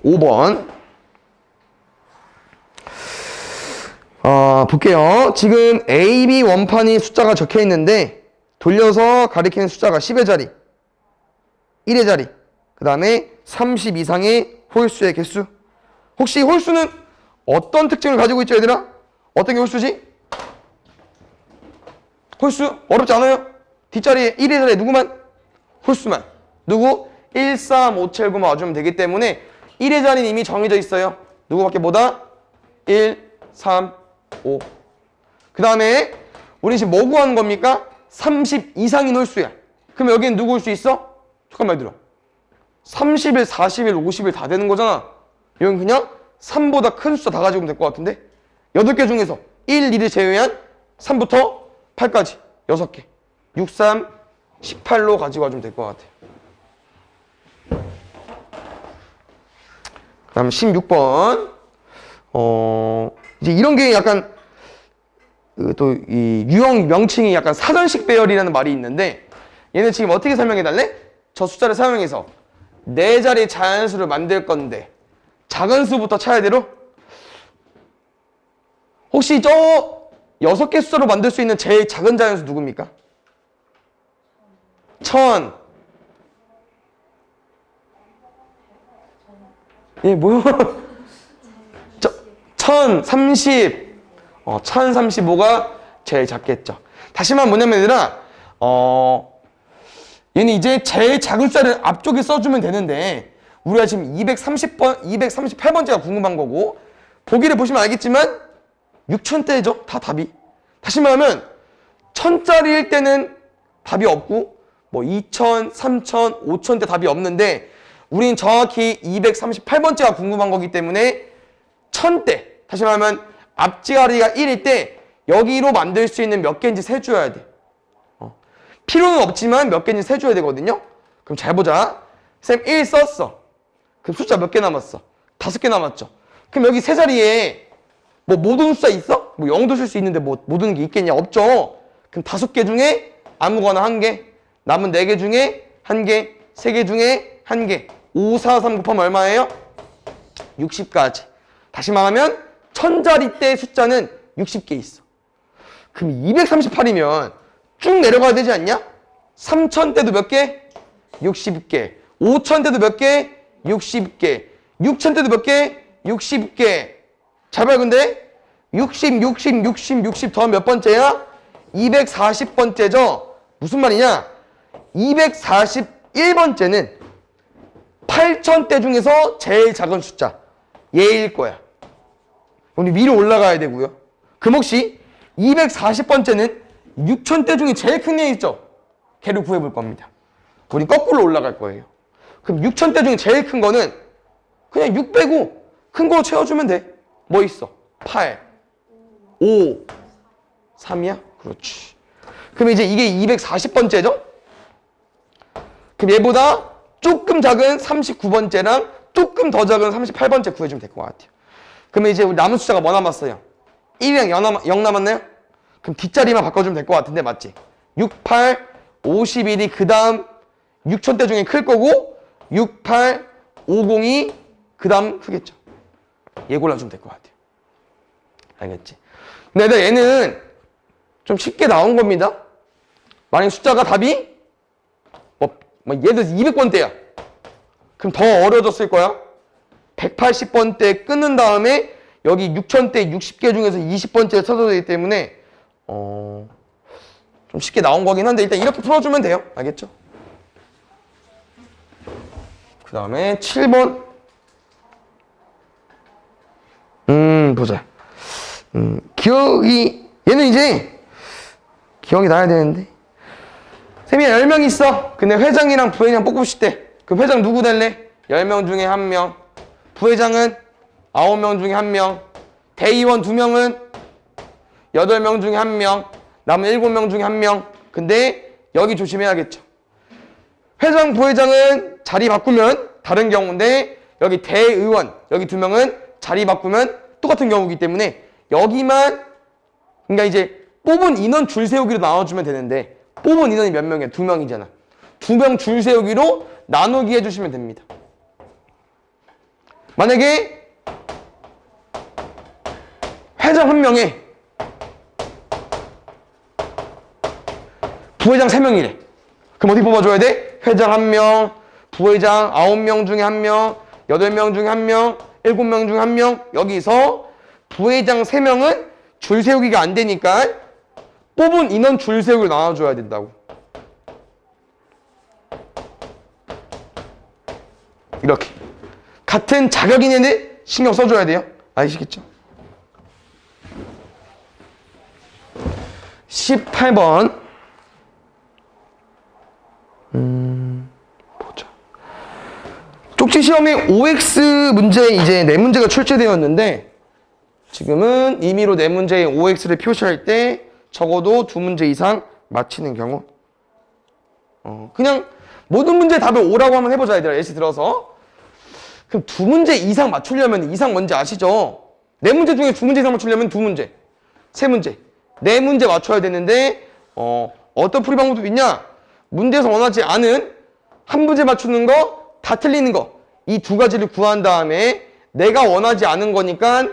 5번 볼게요. 지금 A, B 원판이 숫자가 적혀 있는데 돌려서 가리키는 숫자가 10의 자리, 1의 자리, 그 다음에 30 이상의 홀수의 개수. 혹시 홀수는 어떤 특징을 가지고 있죠 얘들아? 어떤 게 홀수지? 홀수? 어렵지 않아요? 뒷자리에 1의 자리에 누구만? 홀수만. 누구? 1, 3, 5, 7, 9만 와주면 되기 때문에 1의 자리는 이미 정해져 있어요. 누구밖에 뭐다? 1, 3, 5. 그 다음에 우리 지금 뭐 구하는 겁니까? 30 이상인 홀수야. 그럼 여기는 누구 올 수 있어? 잠깐만 얘들아. 30일, 40일, 50일 다 되는 거잖아. 이건 그냥 3보다 큰 숫자 다 가지고 될 것 같은데 8개 중에서 1, 2를 제외한 3부터 8까지 6개 6, 3, 18로 가지고 와주면 될 것 같아요. 그 다음 16번 이제 이런 게 약간 또 이 유형 명칭이 약간 사전식 배열이라는 말이 있는데 얘는 지금 어떻게 설명해 달래? 저 숫자를 사용해서 네 자리 자연수를 만들 건데 작은 수부터 쳐야 되로? 혹시 저 6개 숫자로 만들 수 있는 제일 작은 자연수 누굽니까? 1000. 예, 뭐요? 1030. 1035가 제일 작겠죠. 다시 말하면 뭐냐면 얘들아, 얘는 이제 제일 작은 숫자를 앞쪽에 써주면 되는데 우리가 지금 238번째가 궁금한 거고 보기를 보시면 알겠지만 6000대죠. 다 답이. 다시 말하면 1000짜리일 때는 답이 없고 뭐 2000, 3000, 5000대 답이 없는데 우린 정확히 238번째가 궁금한 거기 때문에 1000대, 다시 말하면 앞지가리가 1일 때 여기로 만들 수 있는 몇 개인지 세줘야 돼. 필요는 없지만 몇 개인지 세줘야 되거든요. 그럼 잘 보자. 쌤 1 썼어. 그럼 숫자 몇 개 남았어? 5개 남았죠. 그럼 여기 세 자리에 뭐 모든 숫자 있어? 뭐 0도 쓸 수 있는데 뭐 모든 게 있겠냐? 없죠. 그럼 5개 중에 아무거나 1개, 남은 4개 중에 1개, 3개 중에 1개. 5, 4, 3 곱하면 얼마예요? 60까지. 다시 말하면 1000자리 때 숫자는 60개 있어. 그럼 238이면 쭉 내려가야 되지 않냐? 3000대도 몇 개? 60개. 5000대도 몇 개? 60개. 6000대도 몇 개? 60개. 잘 봐요, 근데 60, 60, 60, 60 더하면 몇 번째야? 240번째죠? 무슨 말이냐? 241번째는 8000대 중에서 제일 작은 숫자 얘일 거야. 우리 위로 올라가야 되고요. 그럼 혹시 240번째는 6000대 중에 제일 큰 애 있죠? 걔를 구해볼 겁니다. 우리 거꾸로 올라갈 거예요. 그럼 6000대 중에 제일 큰 거는 그냥 6 빼고 큰 거 채워주면 돼. 뭐 있어? 8, 5, 3이야? 그렇지. 그럼 이제 이게 240번째죠? 그럼 얘보다 조금 작은 39번째랑 조금 더 작은 38번째 구해주면 될 것 같아요. 그러면 이제 우리 남은 숫자가 뭐 남았어요? 1이랑 0 남았나요? 그럼 뒷자리만 바꿔주면 될 것 같은데 맞지? 68, 51이 그 다음 6000대 중에 클 거고 68, 502 그 다음 크겠죠. 얘 골라주면 될 것 같아요. 알겠지? 근데 얘는 좀 쉽게 나온 겁니다. 만약 숫자가 답이 예를 들어서 200번대야. 그럼 더 어려워졌을 거야. 180번대 끊는 다음에 여기 6000대 60개 중에서 20번째를 찾아야 되기 때문에 좀 쉽게 나온 거긴 한데 일단 이렇게 풀어주면 돼요. 알겠죠? 그 다음에 7번. 보자. 얘는 이제 기억이 나야 되는데. 쌤이 10명 있어. 근데 회장이랑 부회장 뽑고 싶대. 그 회장 누구 될래? 10명 중에 1명. 부회장은 9명 중에 1명. 대의원 2명은 8명 중에 1명. 남은 7명 중에 1명. 근데 여기 조심해야겠죠. 회장, 부회장은 자리 바꾸면 다른 경우인데 여기 대의원, 여기 2명은 자리 바꾸면 똑같은 경우이기 때문에 여기만 그러니까 이제 뽑은 인원 줄 세우기로 나눠주면 되는데 뽑은 인원이 몇 명이야? 2명이잖아. 2명 줄 세우기로 나누기 해주시면 됩니다. 만약에 회장 1명에 부회장 3명이래. 그럼 어디 뽑아줘야 돼? 회장 1명, 부회장 9명 중에 1명, 8명 중에 1명, 7명 중에 1명. 여기서 부회장 3명은 줄 세우기가 안 되니까 뽑은 인원 줄 세우기로 나눠줘야 된다고. 이렇게 같은 자격인인데 신경 써줘야 돼요. 아시겠죠? 18번 보자. 쪽지 시험에 OX 문제 이제 4문제가 출제되었는데 지금은 임의로 4문제의 OX를 표시할 때 적어도 2문제 이상 맞히는 경우 그냥 모든 문제 답을 O라고 한번 해보자 얘들아. 예시 들어서 그럼 2문제 이상 맞추려면 이상 뭔지 아시죠? 네 문제 중에 두 문제 이상 맞추려면 두 문제, 세 문제, 네 문제 맞춰야 되는데 어떤 풀이 방법이 있냐? 문제에서 원하지 않은 한 문제 맞추는 거, 다 틀리는 거, 이 두 가지를 구한 다음에 내가 원하지 않은 거니까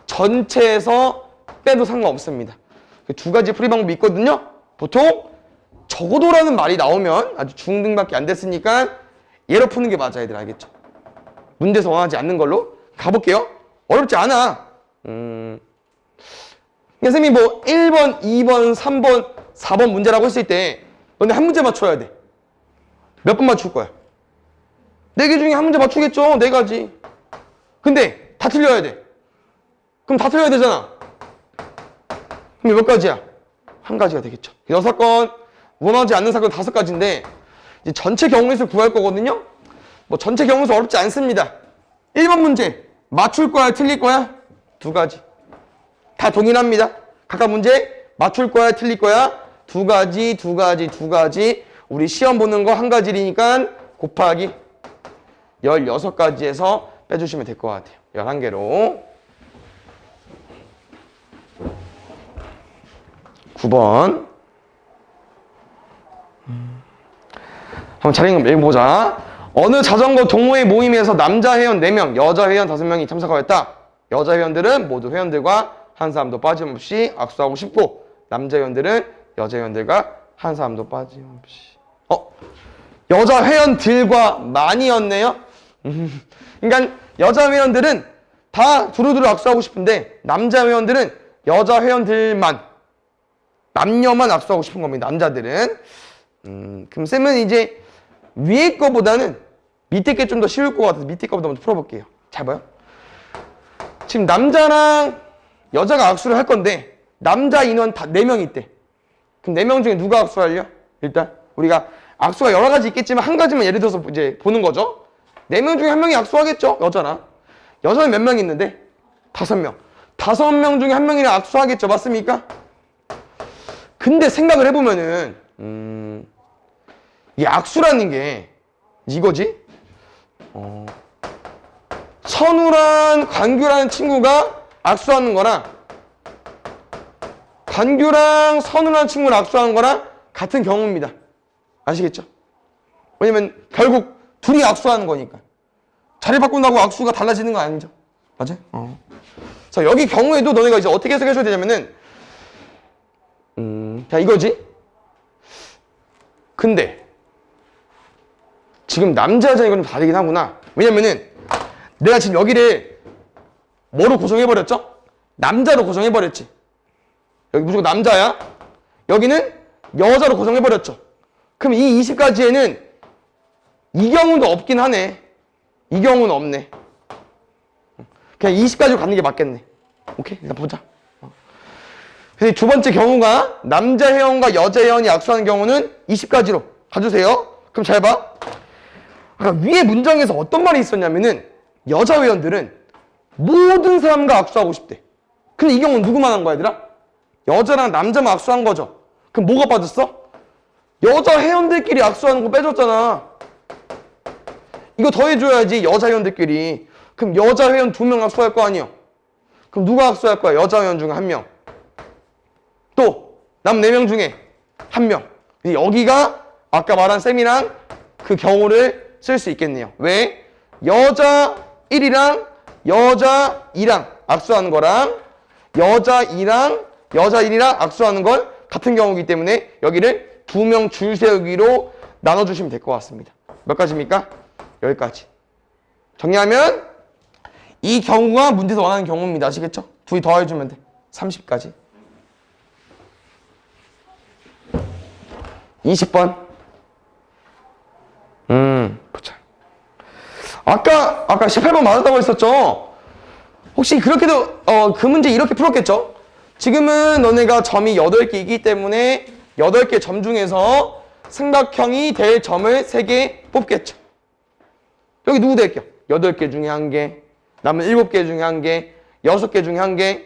전체에서 빼도 상관없습니다. 두 가지 풀이 방법이 있거든요. 보통 적어도라는 말이 나오면 아주 중등밖에 안 됐으니까 얘로 푸는 게 맞아, 얘들. 알겠죠? 문제에서 원하지 않는 걸로 가볼게요. 어렵지 않아. 선생님이 뭐 1번, 2번, 3번, 4번 문제라고 했을 때 너네 한 문제 맞춰야 돼. 몇 번 맞출 거야? 네 개 중에 한 문제 맞추겠죠? 네 가지. 근데 다 틀려야 돼. 그럼 다 틀려야 되잖아. 그럼 몇 가지야? 한 가지가 되겠죠. 6건, 원하지 않는 사건 5가지인데 이제 전체 경우에서 구할 거거든요. 뭐 전체 경우에서 어렵지 않습니다. 1번 문제 맞출 거야, 틀릴 거야? 두 가지. 다 동일합니다. 각각 문제 맞출 거야, 틀릴 거야? 두 가지, 두 가지, 두 가지. 우리 시험 보는 거 한 가지니까 곱하기 16가지에서 빼주시면 될 것 같아요. 11개로. 9번. 한번 잘 읽어보자. 어느 자전거 동호회 모임에서 남자 회원 4명, 여자 회원 5명이 참석하였다. 여자 회원들은 모두 회원들과 한 사람도 빠짐없이 악수하고 싶고 남자 회원들은 여자 회원들과 한 사람도 빠짐없이 여자 회원들과 만이었네요. 그러니까 여자 회원들은 다 두루두루 악수하고 싶은데 남자 회원들은 여자 회원들만 남녀만 악수하고 싶은 겁니다. 남자들은. 그럼 쌤은 이제 위에 거보다는 밑에 게 좀 더 쉬울 것 같아서 밑에 거보다 먼저 풀어볼게요. 잘 봐요. 지금 남자랑 여자가 악수를 할 건데 남자 인원 다 4명 있대. 그럼 4명 중에 누가 악수하려? 일단 우리가 악수가 여러 가지 있겠지만 한 가지만 예를 들어서 이제 보는 거죠. 4명 중에 한 명이 악수하겠죠? 여자나. 여자는 몇 명 있는데? 5명. 5명 중에 한 명이랑 악수하겠죠? 맞습니까? 근데 생각을 해보면은 이 악수라는 게 이거지? 선우랑 관규라는 친구가 악수하는 거랑 관규랑 선우라는 친구랑 악수하는 거랑 같은 경우입니다. 아시겠죠? 왜냐면 결국 둘이 악수하는 거니까. 자리 바꾼다고 악수가 달라지는 거 아니죠? 맞아요? 자, 여기 경우에도 너네가 이제 어떻게 해석해줘야 되냐면은 자, 이거지? 근데 지금 남자 여자 이거는 다르긴 하구나. 왜냐면은 내가 지금 여기를 뭐로 고정해버렸죠? 남자로 고정해버렸지. 여기 무조건 남자야. 여기는 여자로 고정해버렸죠. 그럼 이 20가지에는 이 경우도 없긴 하네. 이 경우는 없네. 그냥 20가지로 가는 게 맞겠네. 오케이? 일단 보자. 그래서 두 번째 경우가 남자 회원과 여자 회원이 악수하는 경우는 20가지로 가주세요. 그럼 잘 봐. 아까 위에 문장에서 어떤 말이 있었냐면은 여자 회원들은 모든 사람과 악수하고 싶대. 근데 이 경우는 누구만 한 거야, 얘들아? 여자랑 남자만 악수한 거죠. 그럼 뭐가 빠졌어? 여자 회원들끼리 악수하는 거 빼줬잖아. 이거 더해줘야지, 여자 회원들끼리. 그럼 여자 회원 2명 악수할 거 아니야? 그럼 누가 악수할 거야? 여자 회원 중에 1명. 또 남 4명 중에 1명. 여기가 아까 말한 쌤이랑 그 경우를 쓸 수 있겠네요. 왜? 여자 1이랑 여자 2랑 악수하는 거랑 여자 2랑 여자 1이랑 악수하는 건 같은 경우이기 때문에 여기를 2명 줄 세우기로 나눠주시면 될 것 같습니다. 몇 가지입니까? 여기까지. 정리하면 이 경우가 문제에서 원하는 경우입니다. 아시겠죠? 둘이 더해주면 돼. 30까지. 20번. 보자. 아까 18번 맞았다고 했었죠? 혹시 그렇게도, 그 문제 이렇게 풀었겠죠? 지금은 너네가 점이 8개이기 때문에 8개 점 중에서 삼각형이 될 점을 3개 뽑겠죠. 여기 누구 될게요? 8개 중에 1개, 남은 7개 중에 1개, 6개 중에 1개.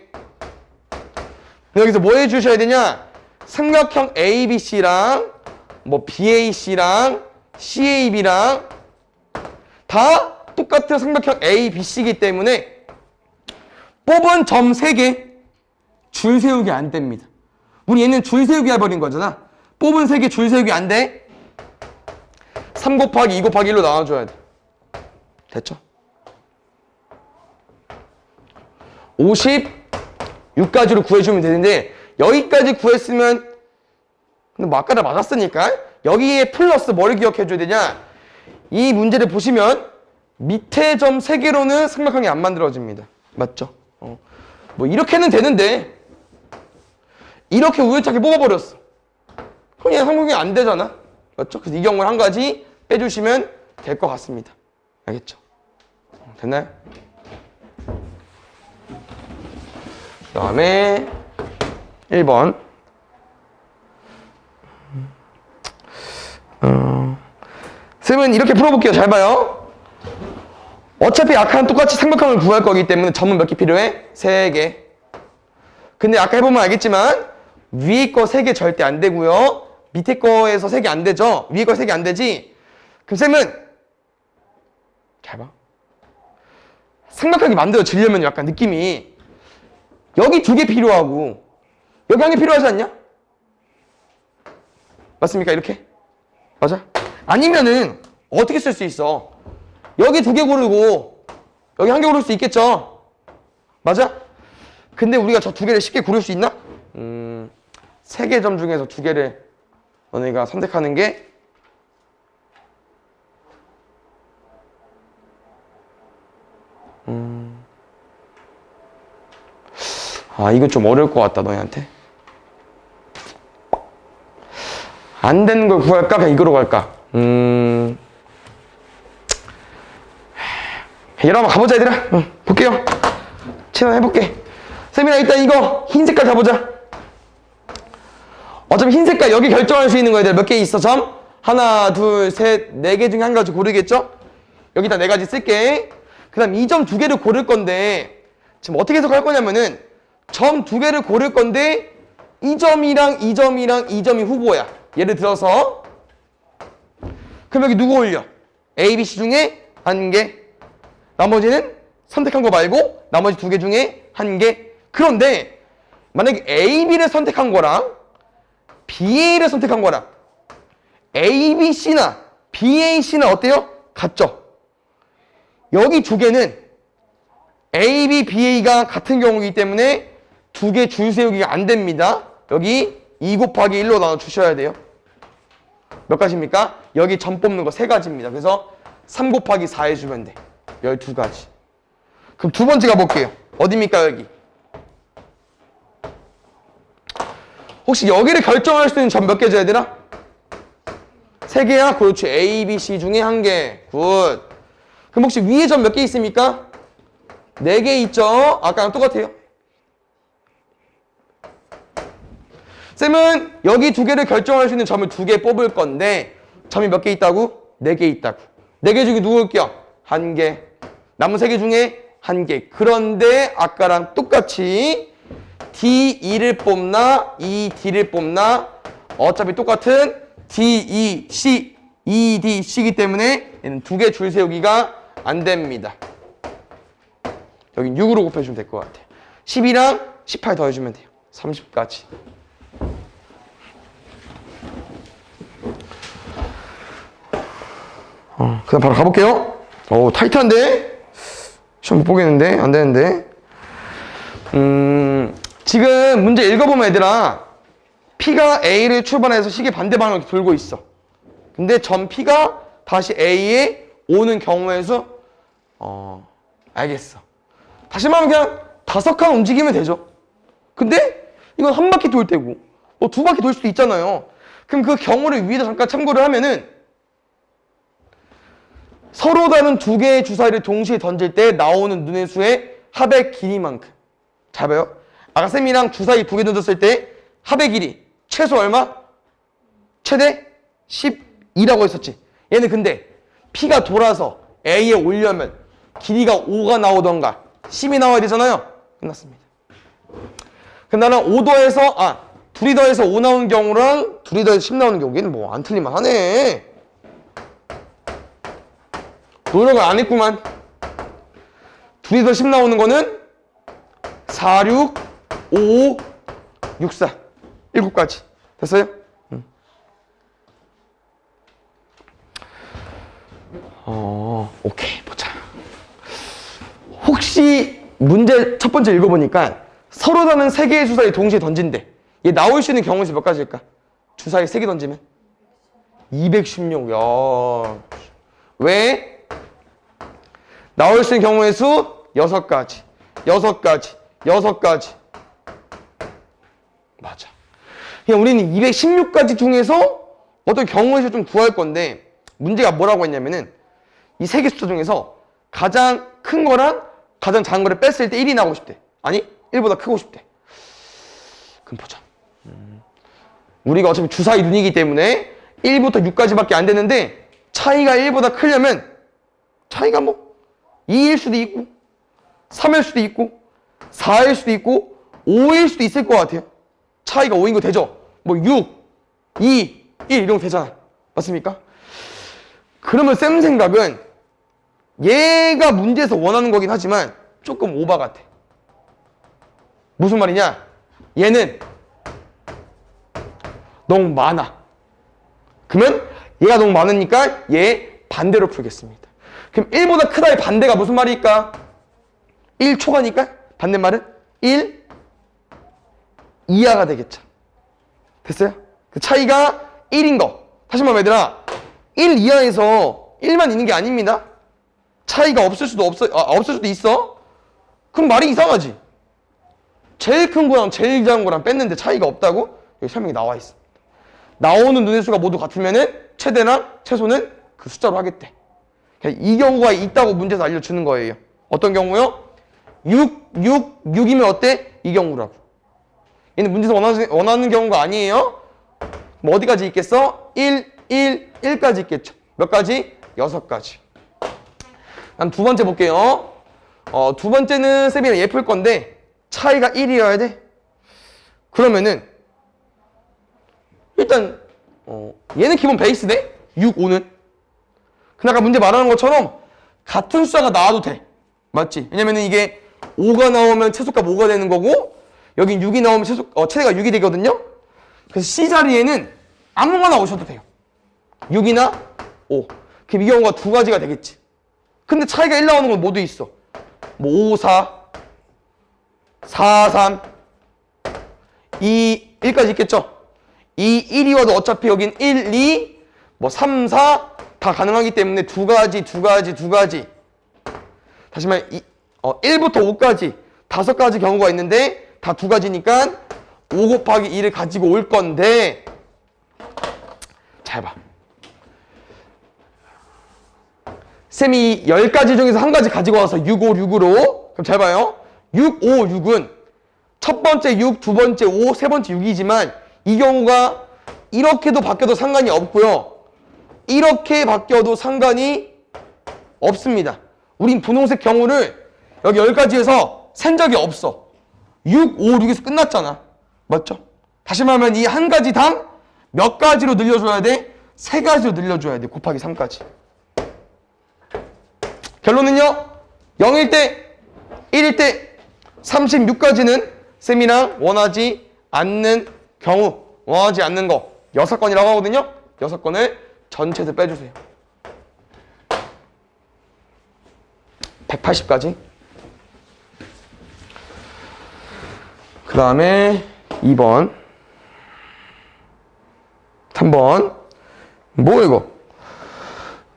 여기서 뭐 해주셔야 되냐? 삼각형 ABC랑 뭐 BAC랑 CAB랑 다 똑같은 삼각형 ABC이기 때문에 뽑은 점 3개 줄 세우기 안 됩니다. 우리 얘는 줄 세우기 해버린 거잖아. 뽑은 3개 줄 세우기 안 돼. 3 곱하기 2 곱하기 1로 나눠줘야 돼. 됐죠? 56까지로 구해주면 되는데 여기까지 구했으면 근데 뭐 아까 다 맞았으니까 여기에 플러스 뭘 기억해줘야 되냐? 이 문제를 보시면 밑에 점 3개로는 삼각형이 안 만들어집니다. 맞죠? 뭐 이렇게는 되는데 이렇게 우연찮게 뽑아버렸어. 그럼 얘 삼각형이 안 되잖아. 맞죠? 그래서 이 경우를 한 가지 빼주시면 될 것 같습니다. 알겠죠? 됐나요? 그 다음에 1번 쌤은 이렇게 풀어볼게요. 잘 봐요. 어차피 아까랑 똑같이 삼각형을 구할 거기 때문에 점은 몇 개 필요해? 3개. 근데 아까 해보면 알겠지만 위에 거 3개 절대 안 되고요. 밑에 거에서 3개 안 되죠? 위에 거 3개 안 되지? 그럼 쌤은 잘 봐. 삼각형이 만들어지려면 약간 느낌이 여기 2개 필요하고 여기 1개 필요하지 않냐? 맞습니까? 이렇게? 맞아? 아니면은 어떻게 쓸 수 있어? 여기 2개 고르고 여기 1개 고를 수 있겠죠? 맞아? 근데 우리가 저 2개를 쉽게 고를 수 있나? 3개 점 중에서 2개를 너네가 선택하는 게 이건 좀 어려울 것 같다 너희한테. 안 되는 걸 구할까? 그냥 이거로 갈까? 얘들아 한번 가보자 얘들아. 볼게요. 체험해볼게. 세민아 일단 이거 흰 색깔 가보자. 어차피 흰 색깔 여기 결정할 수 있는 거 얘들 몇 개 있어 점? 하나 둘 셋 4개 중에 한 가지 고르겠죠? 여기다 4가지 쓸게. 그 다음 이 점 2개를 고를 건데 지금 어떻게 해석할 거냐면은 점 2개를 고를 건데 이 점이랑 이 점이랑 이 점이 후보야. 예를 들어서 그럼 여기 누구 올려? A, B, C 중에 1개. 나머지는 선택한 거 말고 나머지 2개 중에 1개. 그런데 만약에 A, B를 선택한 거랑 B, A를 선택한 거랑 A, B, C나 B, A, C는 어때요? 같죠? 여기 2개는 A, B, B, A가 같은 경우이기 때문에 2개 줄 세우기가 안 됩니다. 여기 2 곱하기 1로 나눠 주셔야 돼요. 몇 가지입니까? 여기 점 뽑는 거 3가지입니다. 그래서 3 곱하기 4 해주면 돼. 12가지. 그럼 두 번째 가볼게요. 어디입니까 여기? 혹시 여기를 결정할 수 있는 점 몇 개 줘야 되나? 3개야? 그렇지. A, B, C 중에 1개. 굿. 그럼 혹시 위에 점 몇 개 있습니까? 4개 있죠? 아까랑 똑같아요. 쌤은 여기 2개를 결정할 수 있는 점을 2개 뽑을 건데 점이 몇 개 있다고? 4개 있다고. 4개 중에 누구 올게요? 1개. 남은 3개 중에 1개. 그런데 아까랑 똑같이 D2를 뽑나 ED를 뽑나 어차피 똑같은 D2, C, ED, C이기 때문에 얘는 2개 줄 세우기가 안 됩니다. 여긴 6으로 곱해주면 될 것 같아요. 10이랑 18 더해주면 돼요. 30까지. 그 다음 바로 가볼게요. 오, 타이트한데? 시험 못 보겠는데? 안 되는데? 지금 문제 읽어보면 얘들아 P가 A를 출발해서 시계 반대 방향으로 돌고 있어. 근데 점 P가 다시 A에 오는 경우에서 알겠어. 다시 말하면 그냥 5칸 움직이면 되죠. 근데 이건 한 바퀴 돌 때고 뭐 2바퀴 돌 수도 있잖아요. 그럼 그 경우를 위에다 잠깐 참고를 하면은 서로 다른 2개의 주사위를 동시에 던질 때 나오는 눈의 수의 합의 길이만큼. 잘 봐요. 아까 쌤이랑 주사위 2개 던졌을 때 합의 길이 최소 얼마? 최대 12라고 했었지. 얘는 근데 P가 돌아서 A에 오려면 길이가 5가 나오던가 10이 나와야 되잖아요. 끝났습니다. 그럼 나는 5 더해서 둘이 더해서 5 나오는 경우랑 둘이 더해서 10 나오는 경우 얘는 뭐 안 틀릴만 하네. 노력을 안 했구만. 둘이 더 10 나오는 거는 4, 6, 5, 6, 4. 7가지. 됐어요? 오케이. 보자. 혹시 문제 첫 번째 읽어보니까 서로 다른 세 개의 주사위 동시에 던진대. 얘 나올 수 있는 경우의 수 몇 가지일까? 주사위 3개 던지면? 216. 야. 왜? 나올 수 있는 경우의 수 6가지. 6가지. 6가지. 맞아. 그냥 우리는 216가지 중에서 어떤 경우의 수 좀 구할 건데 문제가 뭐라고 했냐면은 이 세 개 숫자 중에서 가장 큰 거랑 가장 작은 거를 뺐을 때 1이 나오고 싶대. 아니 1보다 크고 싶대. 그럼 보자. 우리가 어차피 주사위 눈이기 때문에 1부터 6까지밖에 안 되는데 차이가 1보다 크려면 차이가 뭐 2일 수도 있고 3일 수도 있고 4일 수도 있고 5일 수도 있을 것 같아요. 차이가 5인 거 되죠? 뭐 6, 2, 1 이런 거 되잖아. 맞습니까? 그러면 쌤 생각은 얘가 문제에서 원하는 거긴 하지만 조금 오바 같아. 무슨 말이냐? 얘는 너무 많아. 그러면 얘가 너무 많으니까 얘 반대로 풀겠습니다. 그럼 1보다 크다의 반대가 무슨 말일까? 1 초과니까 반대말은 1 이하가 되겠죠. 됐어요? 그 차이가 1인 거. 다시 말하면 얘들아 1 이하에서 1만 있는 게 아닙니다. 차이가 없을 수도 있어. 그럼 말이 이상하지. 제일 큰 거랑 제일 작은 거랑 뺐는데 차이가 없다고? 여기 설명이 나와 있어. 나오는 눈의 수가 모두 같으면은 최대랑 최소는 그 숫자로 하겠대. 이 경우가 있다고 문제에서 알려주는 거예요. 어떤 경우요? 6이면 어때? 이 경우라고. 얘는 문제에서 원하는 경우가 아니에요. 뭐 어디까지 있겠어? 1까지 있겠죠. 몇 가지? 6가지. 다음 두 번째 볼게요. 두 번째는 쌤이랑 얘 풀 건데 차이가 1이어야 돼. 그러면은 일단 얘는 기본 베이스네. 6, 5는. 근데 아까 문제 말하는 것처럼 같은 숫자가 나와도 돼. 맞지? 왜냐면은 이게 5가 나오면 최소값 5가 되는 거고 여긴 6이 나오면 최대가 6이 되거든요. 그래서 C 자리에는 아무거나 오셔도 돼요. 6이나 5. 그럼 이 경우가 두 가지가 되겠지. 근데 차이가 1 나오는 건 모두 있어. 뭐 5, 4, 4, 3, 2, 1까지 있겠죠? 2, 1이 와도 어차피 여긴 1, 2, 뭐 3, 4 다 가능하기 때문에 두 가지. 다시 말해 1부터 5까지 5가지 경우가 있는데 다 두 가지니까 5 곱하기 2를 가지고 올 건데 잘 봐. 쌤이 10가지 중에서 한 가지 가지고 와서 6, 5, 6으로 그럼 잘 봐요. 6, 5, 6은 첫 번째 6, 두 번째 5, 세 번째 6이지만 이 경우가 이렇게도 바뀌어도 상관이 없고요. 이렇게 바뀌어도 상관이 없습니다. 우린 분홍색 경우를 여기 10가지에서 센 적이 없어. 6, 5, 6에서 끝났잖아. 맞죠? 다시 말하면 이 한 가지당 몇 가지로 늘려줘야 돼? 3가지로 늘려줘야 돼. 곱하기 3까지. 결론은요. 0일 때, 1일 때 36가지는 쌤이랑 원하지 않는 경우, 원하지 않는 거 6건이라고 하거든요. 6건을 전체에서 빼주세요. 180까지. 그 다음에 2번 3번 뭐 이거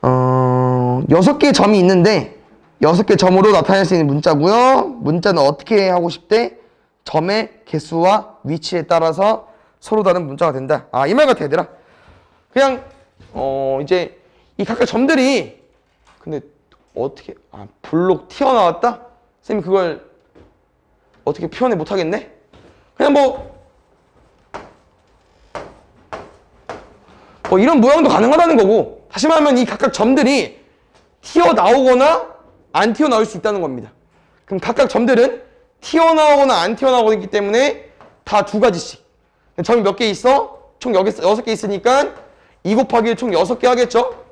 6개의 점이 있는데 6개 점으로 나타낼 수 있는 문자고요. 문자는 어떻게 하고 싶대? 점의 개수와 위치에 따라서 서로 다른 문자가 된다. 이 말 같아 얘들아. 그냥 이제 이 각각 점들이 근데 어떻게 블록 튀어나왔다? 쌤이 그걸 어떻게 표현을 못하겠네? 그냥 뭐 이런 모양도 가능하다는 거고 다시 말하면 이 각각 점들이 튀어나오거나 안 튀어나올 수 있다는 겁니다. 그럼 각각 점들은 튀어나오거나 안 튀어나오기 때문에 다 2가지씩 점이 몇 개 있어? 총 6개 있으니까 2 곱하기 1 총 6개 하겠죠?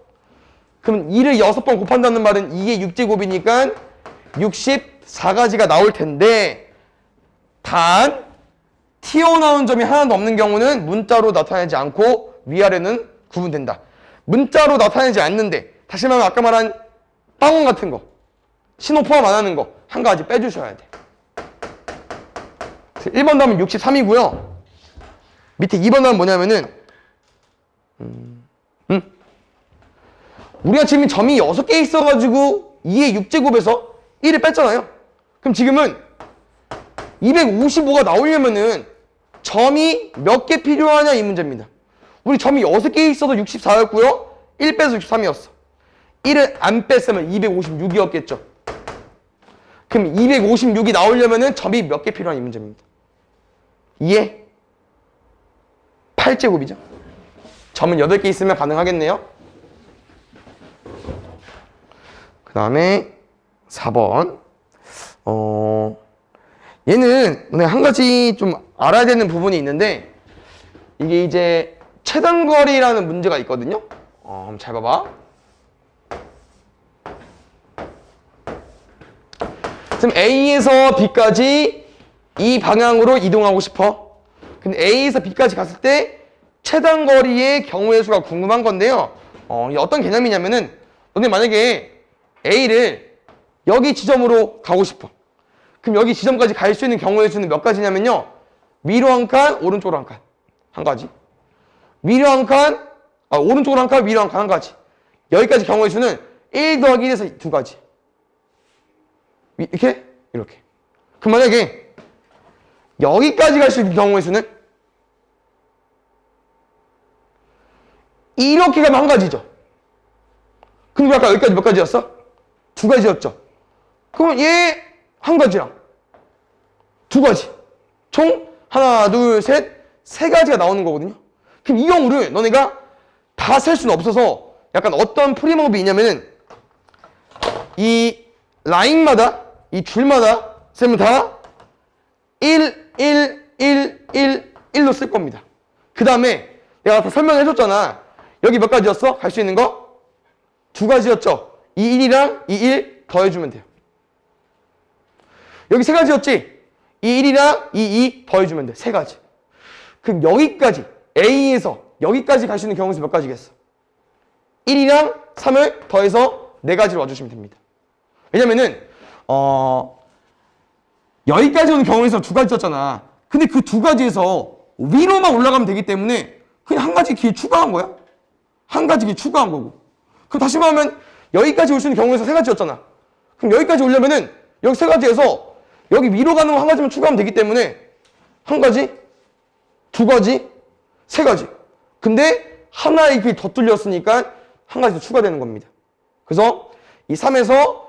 그럼 2를 6번 곱한다는 말은 2의 6제곱이니까 64가지가 나올 텐데 단 튀어나온 점이 하나도 없는 경우는 문자로 나타내지 않고 위아래는 구분된다. 문자로 나타내지 않는데, 다시 말하면 아까 말한 빵원 같은 거, 신호 포함 안 하는 거 한 가지 빼주셔야 돼. 1번 답은 63이고요. 밑에 2번 답은 뭐냐면은 우리가 지금 점이 6개 있어가지고 2의 6제곱에서 1을 뺐잖아요. 그럼 지금은 255가 나오려면은 점이 몇 개 필요하냐 이 문제입니다. 우리 점이 6개 있어도 64였고요. 1 빼서 63이었어. 1을 안 뺐으면 256이었겠죠. 그럼 256이 나오려면은 점이 몇 개 필요한 이 문제입니다. 2의 8제곱이죠. 점은 8개 있으면 가능하겠네요. 그 다음에 4번. 얘는 한 가지 좀 알아야 되는 부분이 있는데, 이게 이제 최단거리라는 문제가 있거든요. 한번 잘 봐봐. 지금 A에서 B까지 이 방향으로 이동하고 싶어. 근데 A에서 B까지 갔을 때 최단거리의 경우의 수가 궁금한 건데요. 이게 어떤 개념이냐면은, 너네 만약에 A를 여기 지점으로 가고 싶어. 그럼 여기 지점까지 갈 수 있는 경우의 수는 몇 가지냐면요. 위로 한 칸, 오른쪽으로 한 칸. 한 가지. 위로 한 칸, 오른쪽으로 한 칸, 위로 한 칸, 한 가지. 여기까지 경우의 수는 1 더하기 1에서 2가지. 이렇게? 이렇게. 그럼 만약에 여기까지 갈 수 있는 경우의 수는 이렇게 가면 한 가지죠. 근데 아까 여기까지 몇 가지였어? 2가지였죠. 그럼 얘 한 가지랑 2가지. 총 하나, 둘, 셋, 3가지가 나오는 거거든요. 그럼 이 경우를 너네가 다 셀 수는 없어서 약간 어떤 풀이 방법이 있냐면은, 이 라인마다, 이 줄마다 세면 다 1, 1, 1, 1, 1로 쓸 겁니다. 그 다음에 내가 다 설명해 줬잖아. 여기 몇 가지였어? 갈 수 있는 거? 2가지였죠. 이 1이랑 이 1 더해주면 돼요. 여기 3가지였지? 이 1이랑 이 2 더해주면 돼. 3가지. 그럼 여기까지, A에서 여기까지 갈 수 있는 경우수 몇 가지겠어? 1이랑 3을 더해서 4가지로 와주시면 됩니다. 왜냐면은 여기까지 오는 경우에서 2가지였잖아. 근데 그 2가지에서 위로만 올라가면 되기 때문에 그냥 한 가지 길 추가한 거야. 한 가지 길 추가한 거고. 그럼 다시 말하면 여기까지 올 수 있는 경우에서 3가지였잖아. 그럼 여기까지 오려면은 여기 3가지에서 여기 위로 가는 거 한 가지만 추가하면 되기 때문에 한 가지, 2가지, 3가지. 근데 하나의 길 더 뚫렸으니까 한 가지 더 추가되는 겁니다. 그래서 이 3에서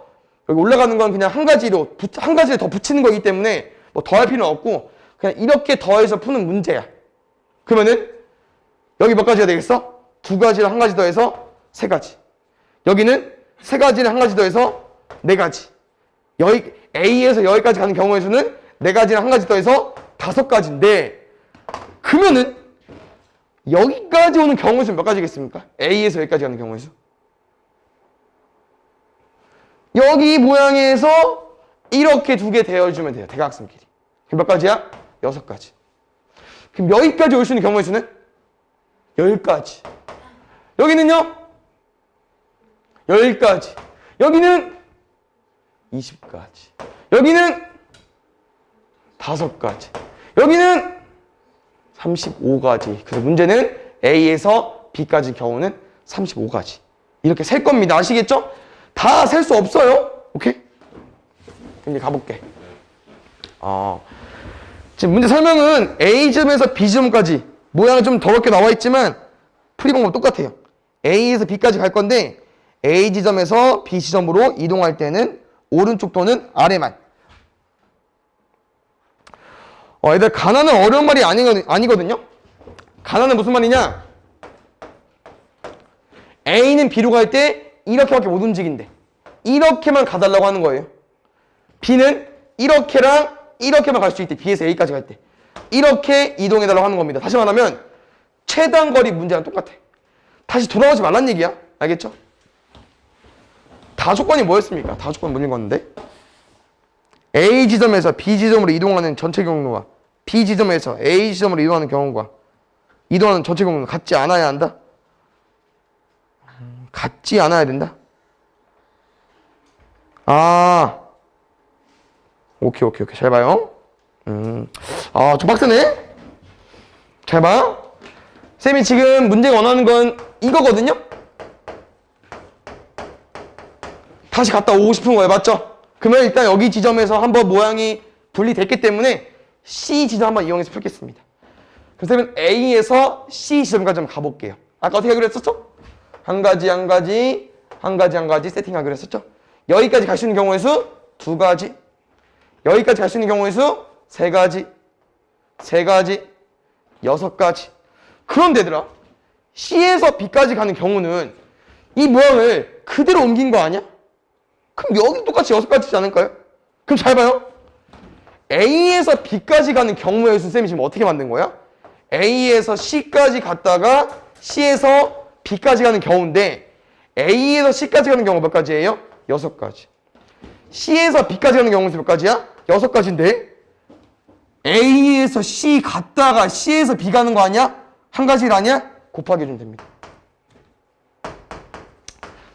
여기 올라가는 건 그냥 한 가지로, 한 가지를 더 붙이는 거기 때문에 뭐 더할 필요는 없고 그냥 이렇게 더해서 푸는 문제야. 그러면은 여기 몇 가지가 되겠어? 2가지를 한 가지 더해서 3가지. 여기는 3가지를 한 가지 더해서 4가지. 여기 A에서 여기까지 가는 경우의 수는 4가지랑 한 가지 더해서 5가지인데, 그러면은 여기까지 오는 경우의 수는 몇 가지겠습니까? A에서 여기까지 가는 경우의 수. 여기 모양에서 이렇게 2개 대어주면 돼요. 대각선끼리. 그럼 몇 가지야? 6가지. 그럼 여기까지 올 수 있는 경우의 수는 10가지. 여기는요? 10가지. 여기는 20가지. 여기는 5가지. 여기는 35가지. 그래서 문제는 A에서 B까지 경우는 35가지. 이렇게 셀 겁니다. 아시겠죠? 다 셀 수 없어요. 오케이? 이제 가볼게. 지금 문제 설명은 A점에서 B점까지 모양은 좀 더럽게 나와 있지만 풀이 방법 똑같아요. A에서 B까지 갈 건데 A 지점에서 B 지점으로 이동할 때는 오른쪽 또는 아래만. 얘들 가나는 어려운 말이 아니거든요. 가나는 무슨 말이냐? A는 B로 갈 때 이렇게밖에 못 움직인대. 이렇게만 가달라고 하는 거예요. B는 이렇게랑 이렇게만 갈 수 있대. B에서 A까지 갈 때. 이렇게 이동해달라고 하는 겁니다. 다시 말하면 최단거리 문제랑 똑같아. 다시 돌아오지 말란 얘기야. 알겠죠? 다 조건이 뭐였습니까? 다 조건 못 읽었는데. A 지점에서 B 지점으로 이동하는 전체 경로와 B 지점에서 A 지점으로 이동하는 경우가 이동하는 전체 경로는 같지 않아야 한다? 같지 않아야 된다? 아, 오케이. 잘 봐요. 좀 빡세네? 잘 봐. 쌤이 지금 문제가 원하는 건 이거거든요? 다시 갔다 오고 싶은 거예요. 맞죠? 그러면 일단 여기 지점에서 한번 모양이 분리됐기 때문에 C 지점 한번 이용해서 풀겠습니다. 그래서 쌤은 A에서 C 지점까지 한번 가볼게요. 아까 어떻게 하기로 했었죠? 한 가지 세팅하기로 했었죠? 여기까지 갈 수 있는 경우의 수 2가지. 여기까지 갈 수 있는 경우의 수 3가지. 6가지. 그런데 얘들아, C에서 B까지 가는 경우는 이 모양을 그대로 옮긴 거 아니야? 그럼 여기 똑같이 6가지지 않을까요? 그럼 잘 봐요. A에서 B까지 가는 경우의 수 쌤이 지금 어떻게 만든 거야? A에서 C까지 갔다가 C에서 B까지 가는 경우인데 A에서 C까지 가는 경우 몇 가지예요? 6가지. C에서 B까지 가는 경우는 몇 가지야? 6가지인데 A에서 C 갔다가 C에서 B 가는 거 아니야? 한 가지 아니야? 곱하기 해주면 됩니다.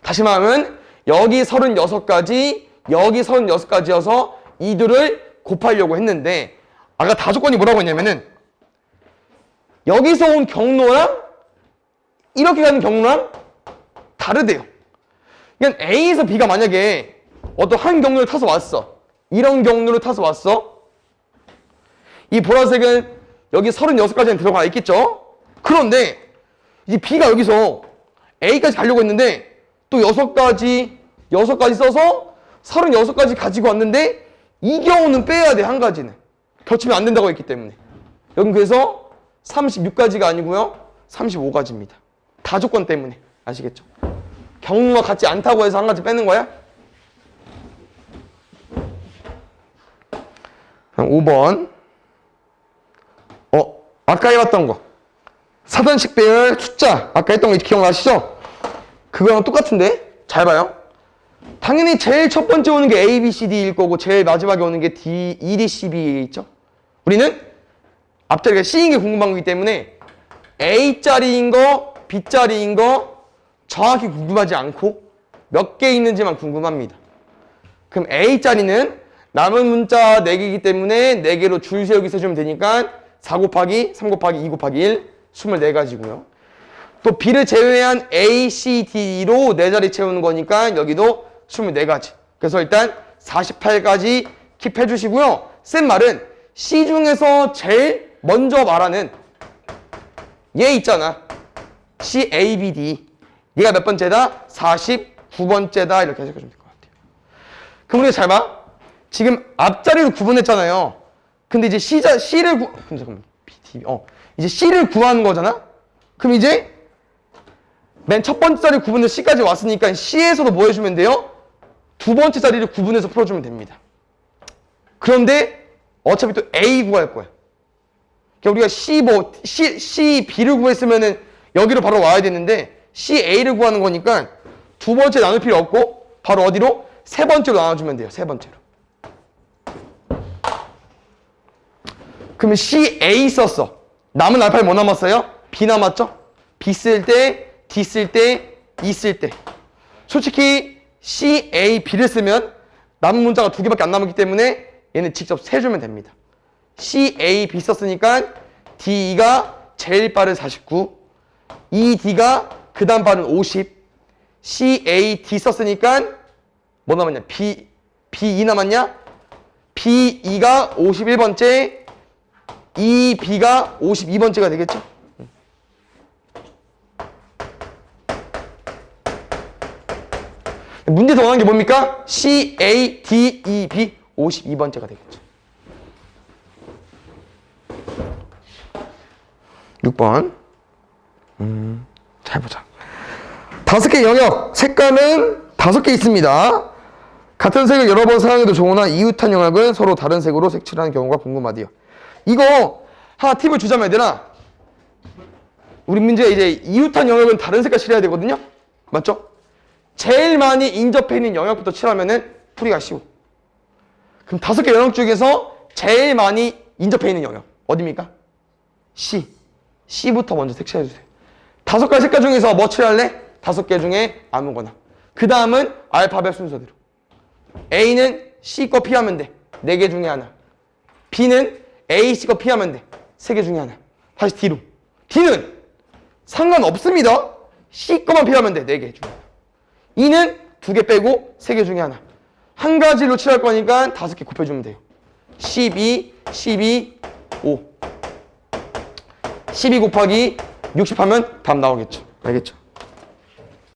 다시 말하면 여기 36가지, 여기 36가지여서 이들을 곱하려고 했는데 아까 다조건이 뭐라고 했냐면은 여기서 온 경로랑 이렇게 가는 경로랑 다르대요. 그러니까 A에서 B가 만약에 어떤 한 경로를 타서 왔어. 이런 경로를 타서 왔어. 이 보라색은 여기 36가지는 들어가 있겠죠? 그런데 이 B가 여기서 A까지 가려고 했는데 또 6가지 써서 36가지 가지고 왔는데 이 경우는 빼야 돼, 한 가지는. 겹치면 안 된다고 했기 때문에. 여긴 그래서 36가지가 아니고요. 35가지입니다. 다조건 때문에. 아시겠죠? 경로가 같지 않다고 해서 한 가지 빼는 거야? 5번. 아까 해봤던 거. 사전식 배열 숫자. 아까 했던 거 기억나시죠? 그거랑 똑같은데? 잘 봐요. 당연히 제일 첫 번째 오는 게 A, B, C, D일 거고 제일 마지막에 오는 게 D, E, D, C, B 있죠? 우리는 앞자리가 C인 게 궁금한 거기 때문에 A자리인 거, B자리인 거 정확히 궁금하지 않고 몇 개 있는지만 궁금합니다. 그럼 A자리는 남은 문자 4개이기 때문에 4개로 줄 세우기 써주면 되니까 4 곱하기 3 곱하기 2 곱하기 1 24가지고요. 또 B를 제외한 A, C, D로 4자리 채우는 거니까 여기도 24가지. 그래서 일단 48가지 킵해 주시고요. 쌤 말은 C 중에서 제일 먼저 말하는 얘 있잖아. C, A, B, D. 얘가 몇 번째다? 49번째다. 이렇게 해석해주면 될 것 같아요. 그럼 우리가 잘 봐. 지금 앞자리로 구분했잖아요. 근데 이제 C를 이제 C를 구하는 거잖아? 그럼 이제 맨 첫 번째 자리 구분해서 C까지 왔으니까 C에서도 뭐 해주면 돼요? 두 번째 자리를 구분해서 풀어주면 됩니다. 그런데 어차피 또 A 구할 거야. 그러니까 우리가 C, B를 구했으면은 여기로 바로 와야 되는데 C, A를 구하는 거니까 두 번째 나눌 필요 없고 바로 어디로? 세 번째로 나눠주면 돼요. 세 번째로. 그러면 C, A 썼어. 남은 알파벳 뭐 남았어요? B 남았죠? B 쓸 때, D 쓸 때, E 쓸 때. 솔직히 C, A, B를 쓰면 남은 문자가 2개밖에 안 남았기 때문에 얘는 직접 세주면 됩니다. C, A, B 썼으니까 D가 제일 빠른 49, E, D가 그 다음 빠른 50, C, A, D 썼으니까 뭐 남았냐? B, E 남았냐? B, E가 51번째, E, B가 52번째가 되겠죠? 문제 더 나온 게 뭡니까? C, A, D, E, B 52번째가 되겠죠. 6번. 잘 보자. 5개 영역, 색감은 5개 있습니다. 같은 색을 여러 번 사용해도 좋으나 이웃한 영역은 서로 다른 색으로 색칠하는 경우가 궁금하대요. 이거 하나 팁을 주자면 얘들아, 우리 문제가 이제 이웃한 영역은 다른 색깔 칠해야 되거든요? 맞죠? 제일 많이 인접해 있는 영역부터 칠하면은 풀이가 쉬워. 그럼 5개 영역 중에서 제일 많이 인접해 있는 영역 어디입니까? C. C부터 먼저 색칠해 주세요. 5가지 색깔 중에서 뭐 칠할래? 5개 중에 아무거나. 그 다음은 알파벳 순서대로. A는 C 거 피하면 돼. 4개 중에 하나. B는 A, C 거 피하면 돼. 3개 중에 하나. 다시 D로. D는 상관없습니다. C 거만 피하면 돼. 4개 중에 하나. E는 2개 빼고 3개 중에 하나. 한 가지로 칠할 거니까 5개 곱해주면 돼요. 12, 12, 5. 12 곱하기 60 하면 답 나오겠죠. 알겠죠?